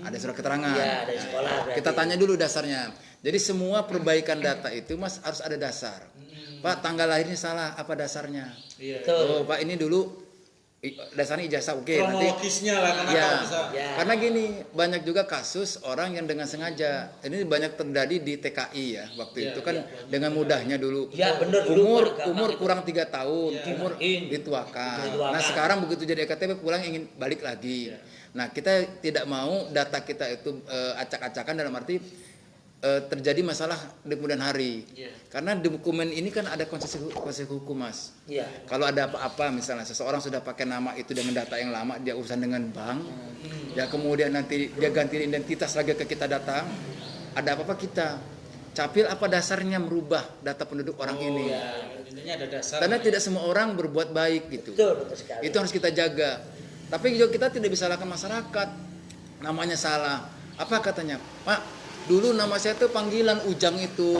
Ada surat keterangan. Iya, dari sekolah. Kita tanya dulu dasarnya. Jadi semua perbaikan data itu Mas harus ada dasar. Pak tanggal lahirnya salah, apa dasarnya? Oh Pak ini dulu dasarnya ijazah, oke. Kronologisnya lah karena bisa. Karena gini banyak juga kasus orang yang dengan sengaja. Ini banyak terjadi di TKI ya waktu itu kan dengan mudahnya dulu. Ya, bener, umur kurang 3 tahun, umur dituakan. Nah sekarang begitu jadi EKTP pulang ingin balik lagi. Nah kita tidak mau data kita itu acak-acakan dalam arti terjadi masalah di kemudian hari. Karena di dokumen ini kan ada konsekuensi hukum Mas. Kalau ada apa-apa misalnya seseorang sudah pakai nama itu dengan data yang lama, dia urusan dengan bank, ya kemudian nanti dia ganti identitas lagi ke kita datang, ada apa-apa kita capil apa dasarnya merubah data penduduk orang ini. Intinya ada dasar. Karena tidak semua orang berbuat baik gitu. Betul sekali. Itu harus kita jaga. Tapi juga kita tidak bisa salahkan masyarakat. Namanya salah. Apa katanya? Pak, dulu nama saya tuh panggilan Ujang itu.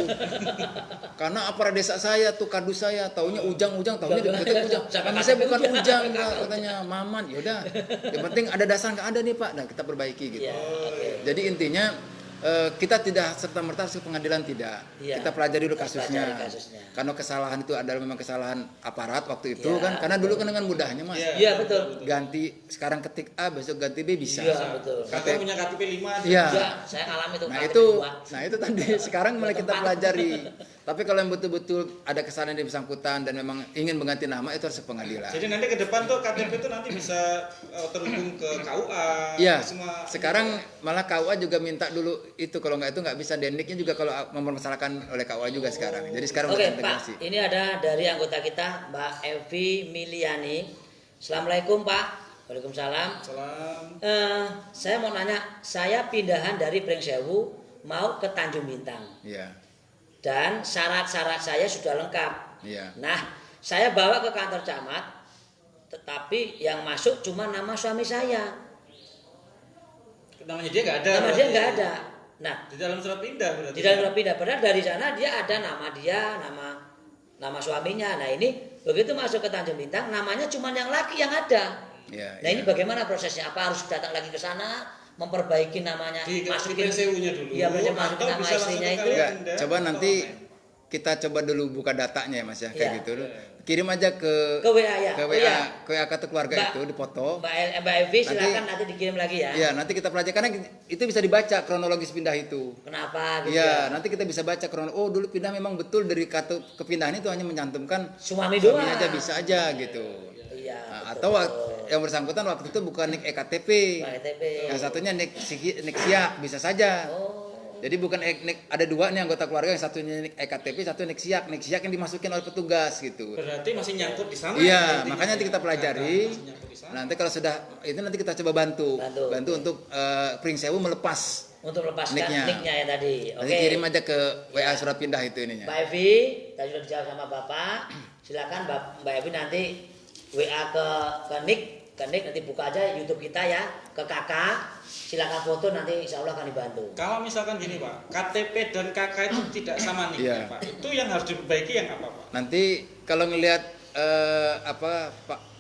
Karena aparat desa saya tuh kadus saya taunya Ujang, taunya deket Ujang. Nama saya bukan Ujang, katanya Maman. Yaudah, yang penting ada dasar nggak ada nih Pak. Nah kita perbaiki gitu. Jadi intinya kita tidak serta-merta ke pengadilan tidak. Kita pelajari dulu kasusnya. Karena kesalahan itu adalah memang kesalahan aparat waktu itu kan. Karena dulu kan dengan mudahnya Mas. Iya betul. Ganti sekarang ketik A besok ganti B bisa. Iya betul. Kakak punya KTP 5 Iya. Saya alami itu. Nah itu tadi sekarang mulai kita pelajari. Tapi kalau yang betul-betul ada kesalahan yang bersangkutan dan memang ingin mengganti nama itu harus ke pengadilan. Jadi nanti ke depan tuh KTP itu nanti bisa terhubung ke KUA. Iya. Sekarang malah KUA juga minta dulu itu, kalau nggak itu nggak bisa. Dendiknya juga kalau mempermasalahkan oleh KUA juga sekarang. Jadi sekarang Oke udah integrasi. Pak, ini ada dari anggota kita Mbak Evi Miliani. Assalamualaikum Pak. Waalaikumsalam. Salam. Saya mau nanya, saya pindahan dari Brengsewu mau ke Tanjung Bintang. Iya. Dan syarat-syarat saya sudah lengkap. Iya. Nah, saya bawa ke kantor camat, tetapi yang masuk cuma nama suami saya. Namanya dia nggak ada. Nama dia nggak ada. Nah, di dalam surat pindah berarti. Di dalam surat pindah. Padahal dari sana dia ada nama dia, nama suaminya. Nah ini begitu masuk ke Tanjung Bintang, namanya cuma yang laki yang ada. Nah ini bagaimana prosesnya? Apa harus datang lagi ke sana, memperbaiki namanya, masukin sewunya dulu. Iya, masukin nama istrinya itu. Coba nanti kita coba dulu buka datanya ya Mas ya, kayak Iya. gitu. Kirim aja ke WA ya. ke Oh, WA, iya. ke WA kartu keluarga Mbak- itu dipoto. Mbak Evi silakan nanti dikirim lagi ya. Iya, nanti kita pelajari karena itu bisa dibaca kronologis pindah itu. Kenapa gitu Iya, ya? nanti kita bisa baca kronologis. Oh, dulu pindah memang betul dari kartu kepindahan itu hanya mencantumkan Suami doang. suaminya aja bisa aja gitu. Iya. Nah, betul, atau betul. yang bersangkutan waktu itu bukan nik EKTP. KTP. Yang satunya nik siak bisa saja. Oh. Jadi bukan ada dua nih anggota keluarga, yang satunya nik EKTP, satu nik siak yang dimasukin oleh petugas gitu. Berarti masih nyangkut di sana. Iya, ya, makanya nanti kita pelajari. Masih nyangkut di sana. Nanti kalau sudah itu nanti kita coba bantu Bantu. untuk Pring Sewu melepas. Untuk lepaskan Nicknya. nicknya ya tadi. Oke. Nanti kirim aja ke WA surat pindah itu ininya. Mbak Evi, tadi sudah dijawab sama Bapak. Silakan Mbak Evi nanti WA ke Nick nanti buka aja YouTube kita ya, ke kakak. Silakan foto nanti insya Allah akan dibantu. Kalau misalkan gini Pak, KTP dan KK itu tidak sama nih Iya. Pak. Itu yang harus diperbaiki yang apa Pak? Nanti kalau ngelihat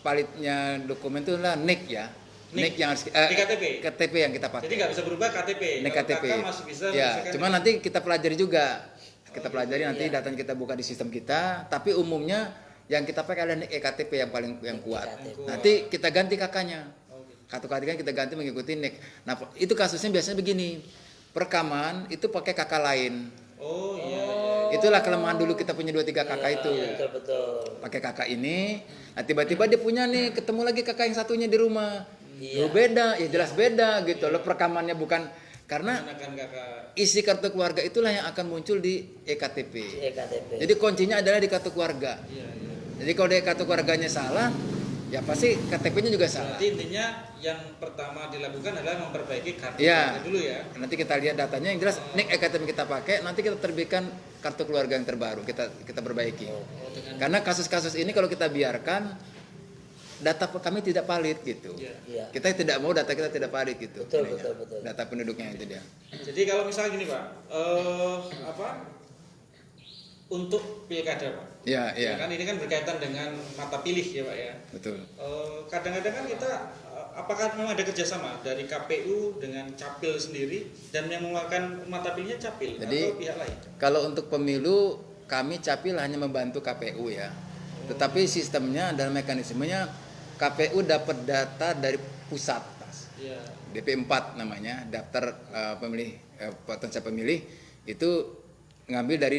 palitnya dokumen itu lah NIK ya. NIK yang harus Di KTP? KTP yang kita pakai. Jadi nggak bisa berubah KTP. NIK Kalau KTP. KK masih bisa. Ya, misalkan cuma nanti kita pelajari juga. Kita pelajari nanti Iya. datanya kita buka di sistem kita, tapi umumnya yang kita pakai adalah NIK EKTP yang paling kuat. EKTP. Nanti kita ganti kakaknya. Kartu keluarga kita ganti mengikuti NIK. Nah, itu kasusnya biasanya begini. Perekaman itu pakai kakak lain. Oh iya. Itulah kelemahan dulu kita punya 2-3 kakak itu. Betul betul. Pakai kakak ini, nah tiba-tiba dia punya nih, ketemu lagi kakak yang satunya di rumah. Iya. Lo beda, ya jelas beda gitu. Lo perekamannya bukan karena Menggunakan kakak. isi kartu keluarga itulah yang akan muncul di EKTP. EKTP. Jadi kuncinya adalah di kartu keluarga. Iya, iya. Jadi kalau di kartu keluarganya salah, ya pasti KTP-nya juga salah. Berarti intinya yang pertama dilakukan adalah memperbaiki kartu Iya. keluarga dulu ya. Nanti kita lihat datanya yang jelas NIK EKTP kita pakai, nanti kita terbitkan kartu keluarga yang terbaru, kita perbaiki. Karena kasus-kasus ini kalau kita biarkan data kami tidak valid gitu. Iya. Iya. Kita tidak mau data kita tidak valid gitu. Betul, ininya. betul. Data penduduknya itu dia. Jadi kalau misalnya gini Pak, untuk pilkada Pak. Iya, iya. Ya kan ini kan berkaitan dengan mata pilih ya Pak ya. Betul. Kadang-kadang kan kita apakah memang ada kerjasama dari KPU dengan Capil sendiri dan yang mengeluarkan mata pilihnya Capil Jadi, atau pihak lain? Kalau untuk pemilu kami Capil hanya membantu KPU ya. Tetapi sistemnya dan mekanismenya KPU dapat data dari pusat. Iya. DP4 namanya, daftar pemilih potensial pemilih itu ngambil dari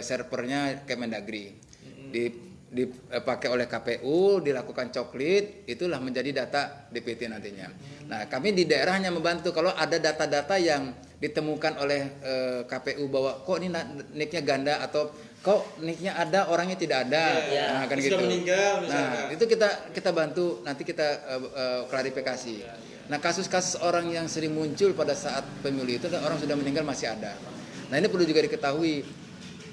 servernya Kemendagri. Dipakai oleh KPU, dilakukan coklit, itulah menjadi data DPT nantinya. Nah, kami di daerah hanya membantu kalau ada data-data yang ditemukan oleh KPU bahwa kok ini nicknya ganda atau kok nicknya ada orangnya tidak ada. Iya. Nah, kan Sudah gitu. meninggal misalkan. Nah, itu kita bantu, nanti kita klarifikasi. Nah, kasus-kasus orang yang sering muncul pada saat pemilu itu orang sudah meninggal masih ada. Nah, ini perlu juga diketahui.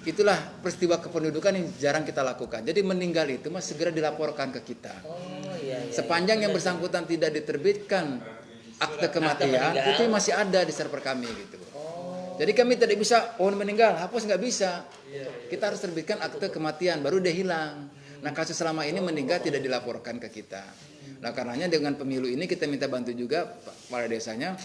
Itulah peristiwa kependudukan yang jarang kita lakukan. Jadi meninggal itu mas segera dilaporkan ke kita. Oh iya. Iya. Sepanjang yang bersangkutan tidak diterbitkan akte kematian, meninggal. itu masih ada di server kami gitu. Jadi kami tidak bisa meninggal, hapus nggak bisa. Kita harus terbitkan akte kematian, baru dia hilang. Nah kasus selama ini meninggal tidak dilaporkan ke kita. Nah karenanya dengan pemilu ini kita minta bantu juga kepala desanya.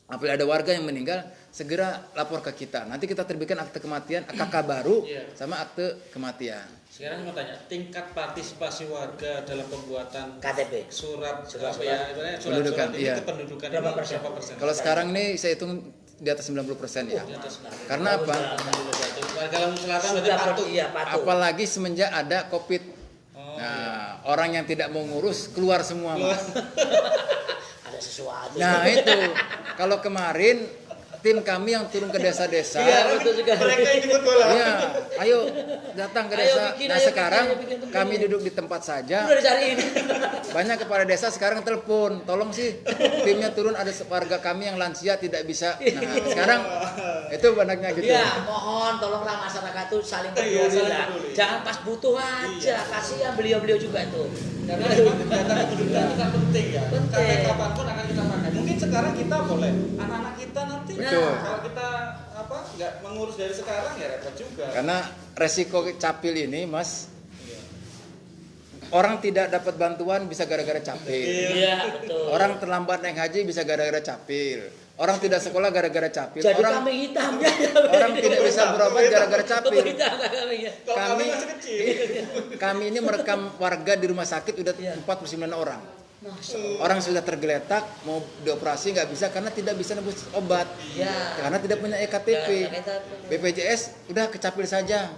Apabila ada warga yang meninggal, segera lapor ke kita. Nanti kita terbitkan akte kematian, KK baru, sama akte kematian. Sekarang saya mau tanya, tingkat partisipasi warga dalam pembuatan KTP. surat Surat pendudukan, ini iya. kependudukan Berapa ini persen? berapa persen? Kalau sekarang nih saya hitung di atas 90% ya. Di atas 60. Karena apa? Warga Lampung Selatan berarti Sudah patuh. iya patuh. Apalagi semenjak ada COVID. Nah, orang yang tidak mau ngurus keluar semua. Mas. Ada sesuatu. Nah, itu. Kalau kemarin tim kami yang turun ke desa-desa. Iya, betul juga. Mereka yang jemput bola. Iya, ayo datang ke Ayo desa. bikin, Nah, ayo sekarang bikin, bikin. kami duduk di tempat saja. Udah dicariin. Banyak kepala desa sekarang telepon, tolong sih timnya turun, ada warga kami yang lansia tidak bisa. Nah, sekarang itu banyaknya gitu. Iya, mohon tolonglah masyarakat tuh saling Iya, peduli saling lah. peduli. Jangan pas butuh aja. Kasihan beliau-beliau juga itu. Karena memang data kependudukan kita penting ya. Penting. Karena kapanpun akan kita pakai. Mungkin sekarang kita boleh, anak-anak kita nanti Betul. kalau kita nggak mengurus dari sekarang ya repot juga. Karena resiko capil ini, Mas, orang tidak dapat bantuan bisa gara-gara capil. Iya, betul. Orang terlambat naik haji bisa gara-gara capil. Orang tidak sekolah gara-gara capil. Jadi Orang kambing hitamnya. orang tidak bisa berobat gara-gara capil. Hitam kambingnya. Kalau kami Kami masih kecil. kami ini merekam warga di rumah sakit udah Iya. 49 orang. Masuk. Orang sudah tergeletak mau dioperasi nggak bisa karena tidak bisa nebus obat. Ya. Karena tidak punya EKTP. BPJS udah kecapil saja.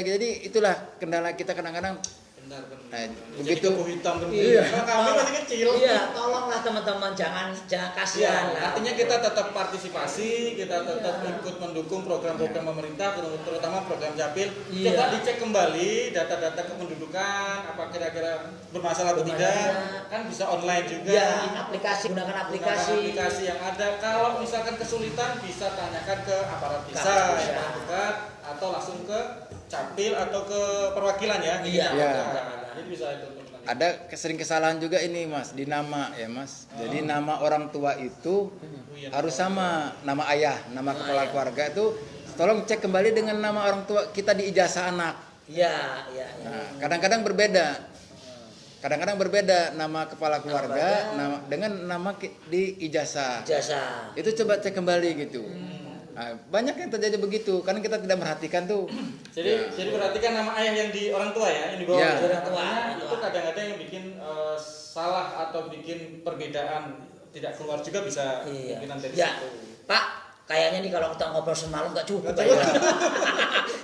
Jadi itulah kendala kita kadang-kadang. Benar. Nah, Jadi begitu. kebu hitam Iya. Kami masih kecil. Iya, tolonglah teman-teman jangan kasihan Ya, lah. artinya kita tetap partisipasi, kita tetap ikut mendukung program-program pemerintah, terutama program Capil. Iya. Coba dicek kembali data-data kependudukan, apa kira-kira bermasalah atau tidak. Kan bisa online juga. Ya, aplikasi gunakan Gunakan aplikasi. aplikasi yang ada. Kalau misalkan kesulitan bisa tanyakan ke aparat Ke desa aparat yang desa. paling dekat atau langsung ke Capil atau ke perwakilan ya. di Iya. kecamatan. Iya. Jadi bisa itu teman-teman. Ada sering kesalahan juga ini Mas di nama ya Mas. Jadi nama orang tua itu harus sama nama ayah, nama kepala ayah. keluarga itu tolong cek kembali dengan nama orang tua kita di ijazah anak. Iya, iya. Nah, kadang-kadang berbeda nama kepala keluarga dengan nama di ijazah. Jasa. Itu coba cek kembali gitu. Nah, banyak yang terjadi begitu karena kita tidak merhatikan tuh. Jadi berarti kan nama ayah yang di orang tua ya, yang di bawah Ya. itu. Orang tua. Artinya itu kadang-kadang yang bikin salah atau bikin perbedaan tidak keluar juga bisa Iya. kemungkinan dari Ya, situ. Pak, kayaknya nih kalau kita ngobrol semalam nggak cukup ya.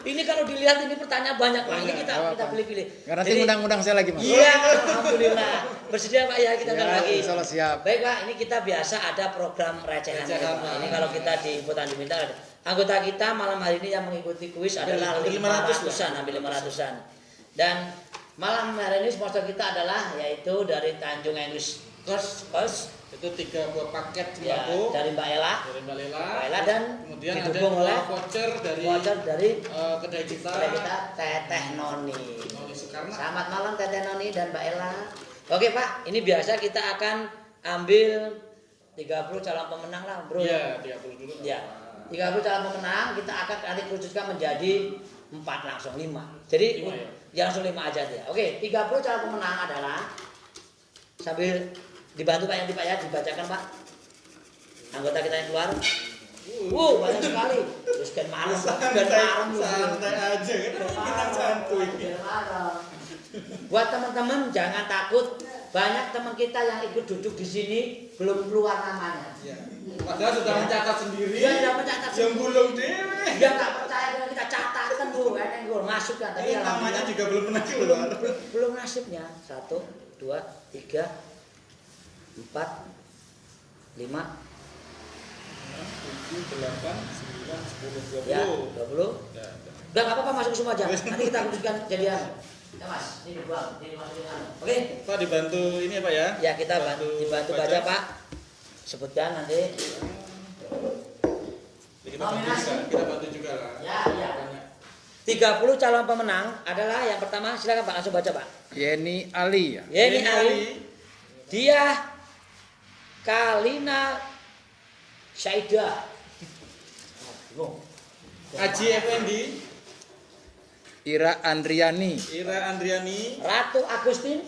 Ini kalau dilihat ini pertanyaan banyak Pak. Ini kita pilih-pilih. Nggak, nanti Jadi- undang-undang saya lagi Mas. Iya, alhamdulillah. Bersedia Pak ya kita undang Ya, lagi. insya Allah siap. Baik Pak, ini kita biasa ada program recehan. Recehan, Pak. Pak. Ini kalau kita di Putan diminta anggota kita malam hari ini yang mengikuti kuis adalah hampir 500-an, hampir 500-an. Dan malam hari ini sponsor kita adalah yaitu dari Tanjung English Coast Itu 3 buah paket ya, sembako dari Mbak Ella. dari Mbak Lela. Mbak Ella dan Kemudian ada didukung oleh voucher dari voucher dari kedai kita. kedai kita Teteh Noni. Noni Soekarno. Selamat malam Teteh Noni dan Mbak Ella. Oke Pak, ini biasa kita akan ambil 30 calon pemenang lah bro. Iya, 30 dulu. Ya, 30 calon pemenang kita akan nanti kerucutkan menjadi 4 langsung 5. Jadi 5 ya? ya langsung 5 aja dia. Oke, 30 calon pemenang adalah sambil dibantu Pak Yanti Pak ya dibacakan Pak. Anggota kita yang keluar. Banyak sekali. Terus kan malam, dan malam. Santai aja kan kita santuy. Buat teman-teman jangan takut. Banyak teman kita yang ikut duduk di sini belum keluar namanya. Iya. Padahal sudah mencatat sendiri. Dia sudah mencatat Yang sendiri. belum dewe. Dia nggak percaya dengan kita catatkan bu, eneng gol masukkan. Tapi Namanya alhamdulillah juga belum pernah belum, keluar. belum nasibnya. 1, 2, 3, 4, 5, 7, 8, 9, 10, 20. ya 20. Ya, Udah nggak apa-apa masuk semua aja. Nanti kita khususkan jadian. Ya mas, ini dibuang, ini masukin anu. Oke. Pak dibantu ini ya Pak ya? Ya kita dibantu baca Pak. Sebutkan nanti. Jadi kita bantu juga, kita bantu juga lah. Ya, ya. 30 calon pemenang adalah yang pertama, silakan Pak langsung baca Pak. Yeni Ali ya. Yeni Ali, dia Kalina Syaidah. Haji Effendi, Ira Andriani, Ira Andriani, Ratu Agustin.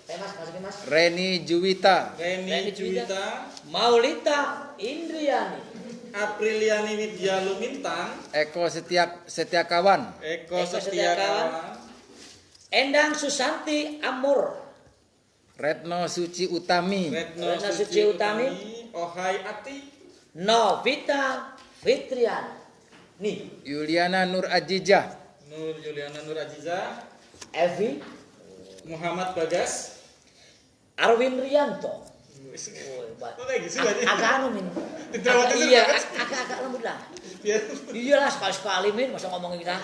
Mas, masukin Mas. Reni Juwita, Reni Reni Juwita, Maulita Indriani. Apriliani Widya Lumintang, Eko Setiakawan, Eko Eko Setiakawan, Endang Susanti Amur. Retno Suci Utami, Retno Retno Suci Suci Utami, Utami, Ohai Ati, Novita Fitrian. Nih, Yuliana Nur Ajijah, Nur Juliana Nur Aziza, Evi Muhammad Bagas. Arwin Rianto. Kok kayak gitu aja? Agak anu min. Didramatisir Iya, banget. agak lembut lah. Biar Iyalah sekali-sekali min masa ngomongin kita.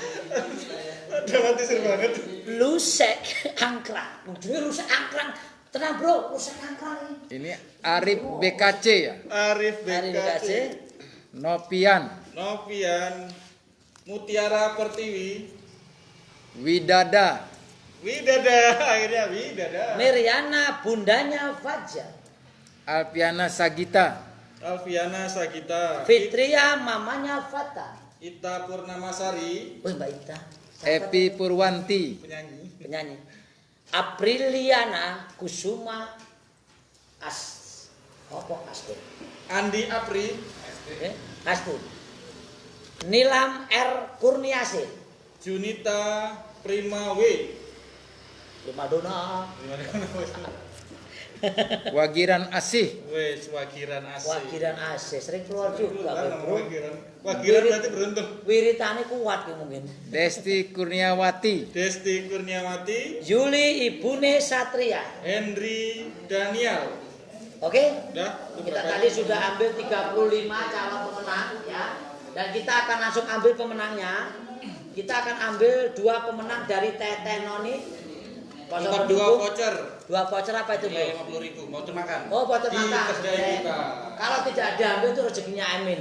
dramatisir banget. Lusek angkrang. Udah lusek angkrang. Tenang bro, lusek angkrang ini. ini Arif BKC ya, Arif Hari BKC, dikasih. Nopian, Novian, Mutiara Pertiwi, Widada, Widada, akhirnya Widada, Meriana bundanya Fajar. Alpiana Sagita, Alfiana Sagita, Fitria mamanya Fata. Ita Purnamasari, Wih Mbak Ita. Epi Purwanti, penyanyi, Penyanyi. Apriliana Kusuma Astur. Andi Apri, Astur. Nilam R Kurniasih. Junita Prima W. Primadona. Wagiran Asih. Wes Wagiran Asih. Wagiran Asih sering keluar juga, Bro. Wagiran berarti beruntung. Wiritane kuat ki mungkin. Desti Kurniawati. Desti Kurniawati, Yuli ibune Satria. Henry Daniel. Oke? Udah, Kita tadi sudah ambil 35 calon pemenang ya. Dan kita akan langsung ambil pemenangnya. Kita akan ambil 2 pemenang dari Teteh Noni. Dapat 2 voucher. 2 voucher apa itu, Bro? 50.000 voucher makan. Oh, voucher Di makan. Kedai Buka. Kalau tidak diambil itu rezekinya Amin.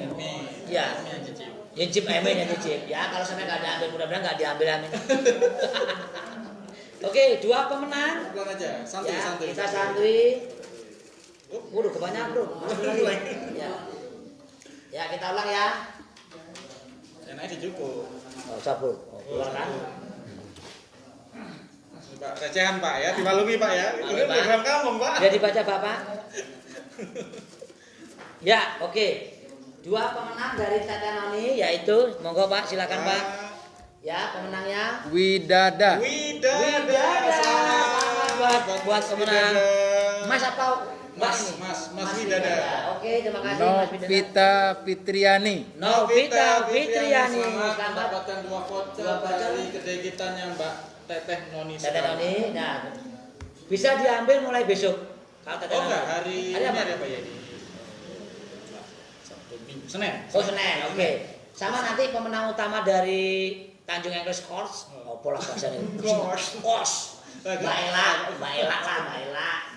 Iya. Ini yang cicip. Nyicip Amin yang nyicip ya. Kalau sampai nggak diambil, mudah-mudahan nggak diambil Amin. Oke, 2 pemenang. Pulang aja, santuy Ya, santuy. kita santri. Waduh, kebanyakan, Bro. Masuk lagi. Ya. Ya, kita ulang ya. Enaknya dicukup. Oh, usah, Bro. Oh, ulang kan? Pak, recehan Pak ya, dimaklumi Pak ya. Itu Oke, Pak. program kamu Pak. Sudah dibaca Bapak? Ya, oke. 2 pemenang dari Teteh Noni yaitu monggo Pak, silakan Pak. Ya, pemenangnya Widada. Widada. Selamat buat pemenang. Mas apa? Mbak ini? Mas Widada. Oke, terima kasih Mas Widada. Novita Fitriani. Novita Fitriani. Selamat Selamat mendapatkan 2 voucher dari kedai kitanya Mbak Teteh Noni. Teteh Noni. Nah, bisa diambil mulai besok. Kalau Teteh Oh Noni. enggak, hari Hari ini apa? ada apa ya di Sabtu Minggu Senin. Oh, Senin. Oke. Sama nanti pemenang utama dari Tanjung English Course. Oh, pola bahasanya. Course. Mbak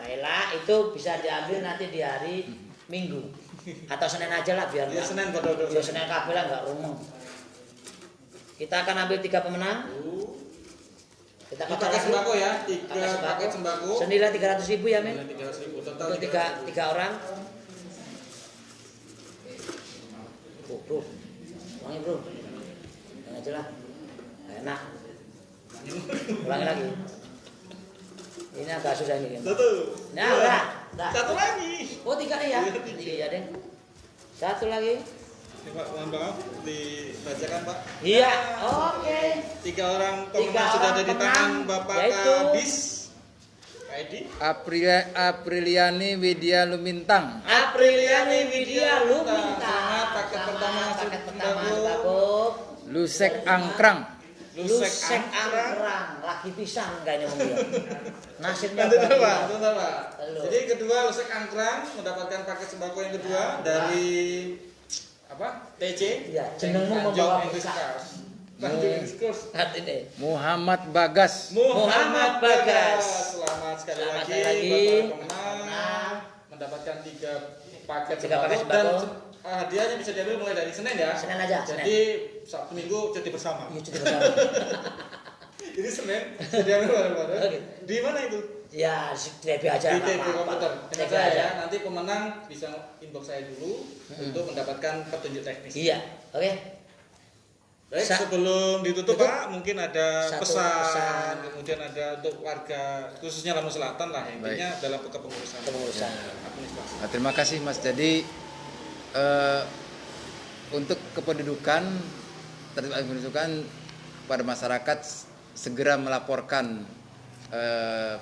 Ela itu bisa diambil nanti di hari Minggu atau Senin aja lah biar Ya nggak- Senin pada biar Senin kabel lah nggak rumeng. Kita akan ambil 3 pemenang. Kita Ini paket sembako ya, 3 Paket paket sembako. senilai 300.000 ya, Min. 300.000 total. Untuk 3 orang. Oh, Bro. Ulangi, Bro. Yang aja lah. Nggak enak. Ulangi lagi. Ini agak susah ini. Kan? Satu. Nah, dua, udah. Satu lagi. Oh, 3 nih ya? Iya, Deng. 1 lagi. Ini Pak, mohon maaf dibacakan Pak. Iya, oke. 3 orang 3 pemenang sudah ada orang di tangan pemenang, Bapak yaitu Kabis. Pak Edi. Apriliani Widya Lumintang. Apriliani Widya Luminta. Selamat, paket pertama paket pertama sembako. sembako. Lusek Angkrang. Lusek Angkrang. Lagi pisang enggak ini mungkin. Nasibnya Tentu bagus. Pak, tentu Pak. Halo. Jadi kedua Lusek Angkrang mendapatkan paket sembako yang kedua dari apa? TC. Iya, jenengmu Tanjung membawa English berkah. Course. Tanjung English Course. Saat ini. Muhammad Bagas. Muhammad Bagas. Selamat sekali Selamat lagi, sekali lagi. buat para pemenang mendapatkan 3 paket 3 paket sembako dan sembako. hadiahnya bisa diambil mulai dari Senin ya. Senin aja, Senin. Jadi Sabtu Minggu cuti bersama. Iya, cuti bersama. Jadi Senin bisa diambil bareng-bareng. Oke. Di mana itu? Ya, TV aja. Di nggak TV apa-apa. komputer. Dengan TV saya aja. ya. Nanti pemenang bisa inbox saya dulu untuk mendapatkan petunjuk teknis. Iya, oke. Baik, Sa- sebelum ditutup Tutup. Pak, mungkin ada Satu pesan, pesan. kemudian ada untuk warga khususnya Lampung Selatan lah intinya dalam kepengurusan. Kepengurusan. Administrasi. Nah, terima kasih Mas. Jadi untuk kependudukan tertib kependudukan pada masyarakat segera melaporkan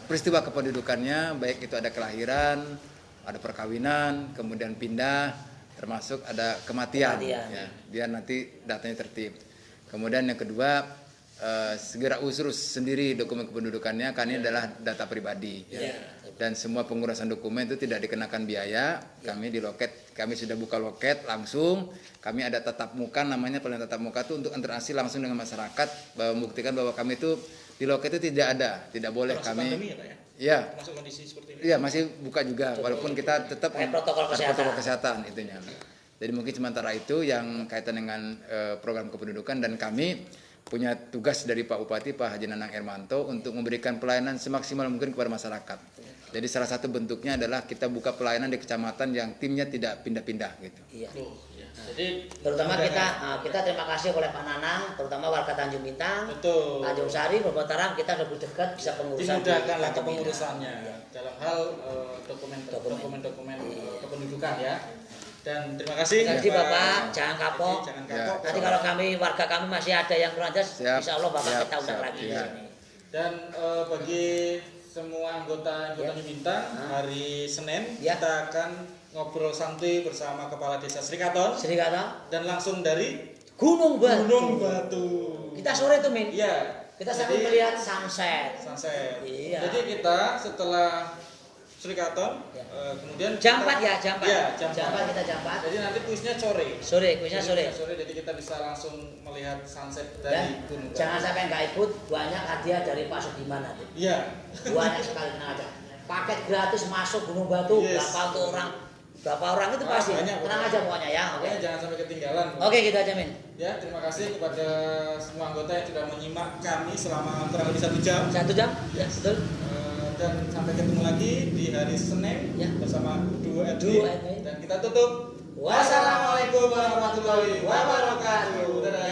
peristiwa kependudukannya, baik itu ada kelahiran, ada perkawinan, kemudian pindah, termasuk ada kematian. Ya, biar nanti datanya tertib. Kemudian yang kedua, segera urus sendiri dokumen kependudukannya, karena ini adalah data pribadi. Ya. Dan semua pengurusan dokumen itu tidak dikenakan biaya. Kami di loket, kami sudah buka loket langsung. Kami ada tatap muka, namanya pelayanan tatap muka itu untuk interaksi langsung dengan masyarakat, membuktikan bahwa kami itu di loket itu tidak ada, tidak boleh Termasuk kami. pandemi ya Pak ya? Iya. Termasuk kondisi seperti ini. Iya, masih buka juga, walaupun kita tetap Pakai protokol kesehatan. protokol kesehatan itunya. Jadi mungkin sementara itu yang kaitan dengan program kependudukan, dan kami punya tugas dari Pak Bupati Pak Haji Nanang Hermanto untuk memberikan pelayanan semaksimal mungkin kepada masyarakat. Jadi salah satu bentuknya adalah kita buka pelayanan di kecamatan yang timnya tidak pindah-pindah gitu. Iya. Oh, iya. Jadi Terutama mudah-mudahan kita terima kasih oleh Pak Nanang, terutama warga Tanjung Bintang, betul. Tanjung Sari, Bobotaran, kita lebih dekat bisa pengurusan di dimudahkan lah Tanjung Pinang. kepengurusannya dalam hal dokumen-dokumen kependudukan ya. Dan terima kasih. Terima kasih Bapak, jangan kapok. Jangan Ya. kapok. Nanti kalau warga kami masih ada yang kurang jelas, Siap, insya Allah Bapak siap, kita undang siap, lagi di ya. sini. Dan bagi semua anggota Ya. Tanjung Bintang, hari Senin Ya. kita akan ngobrol santuy bersama Kepala Desa Srikaton Sri kata dan langsung dari Gunung Batu. Gunung Batu. Kita sore itu Min, Iya. kita sambil Jadi, melihat sunset. sunset. Iya. Jadi kita setelah Srikaton, Ya. kemudian Jam 4 kita- ya, jam 4. Iya, jam Jam 4 4. kita jam 4. Jadi nanti kuisnya sore. Sore, kuisnya sore. Jadi kita bisa langsung melihat sunset Dan dari Gunung Batu. jangan sampai nggak ikut, banyak hadiah dari Pak Sudiman nanti. Iya. Banyak sekali tenang aja. Paket gratis masuk Gunung Batu, Yes. berapa untuk orang? Berapa orang itu Wah, pasti. banyak, Tenang banyak. aja pokoknya ya. Oke. Pokoknya jangan sampai ketinggalan. Oke, gitu aja Min. Ya, terima kasih kepada semua anggota yang sudah menyimak kami selama kurang lebih 1 jam. 1 jam? Ya, betul. Dan sampai ketemu lagi di hari Senin Ya. bersama Duo Duo Edwin. Edwin. Dan kita tutup. Wassalamualaikum Wassalamualaikum warahmatullahi wabarakatuh. Dadah.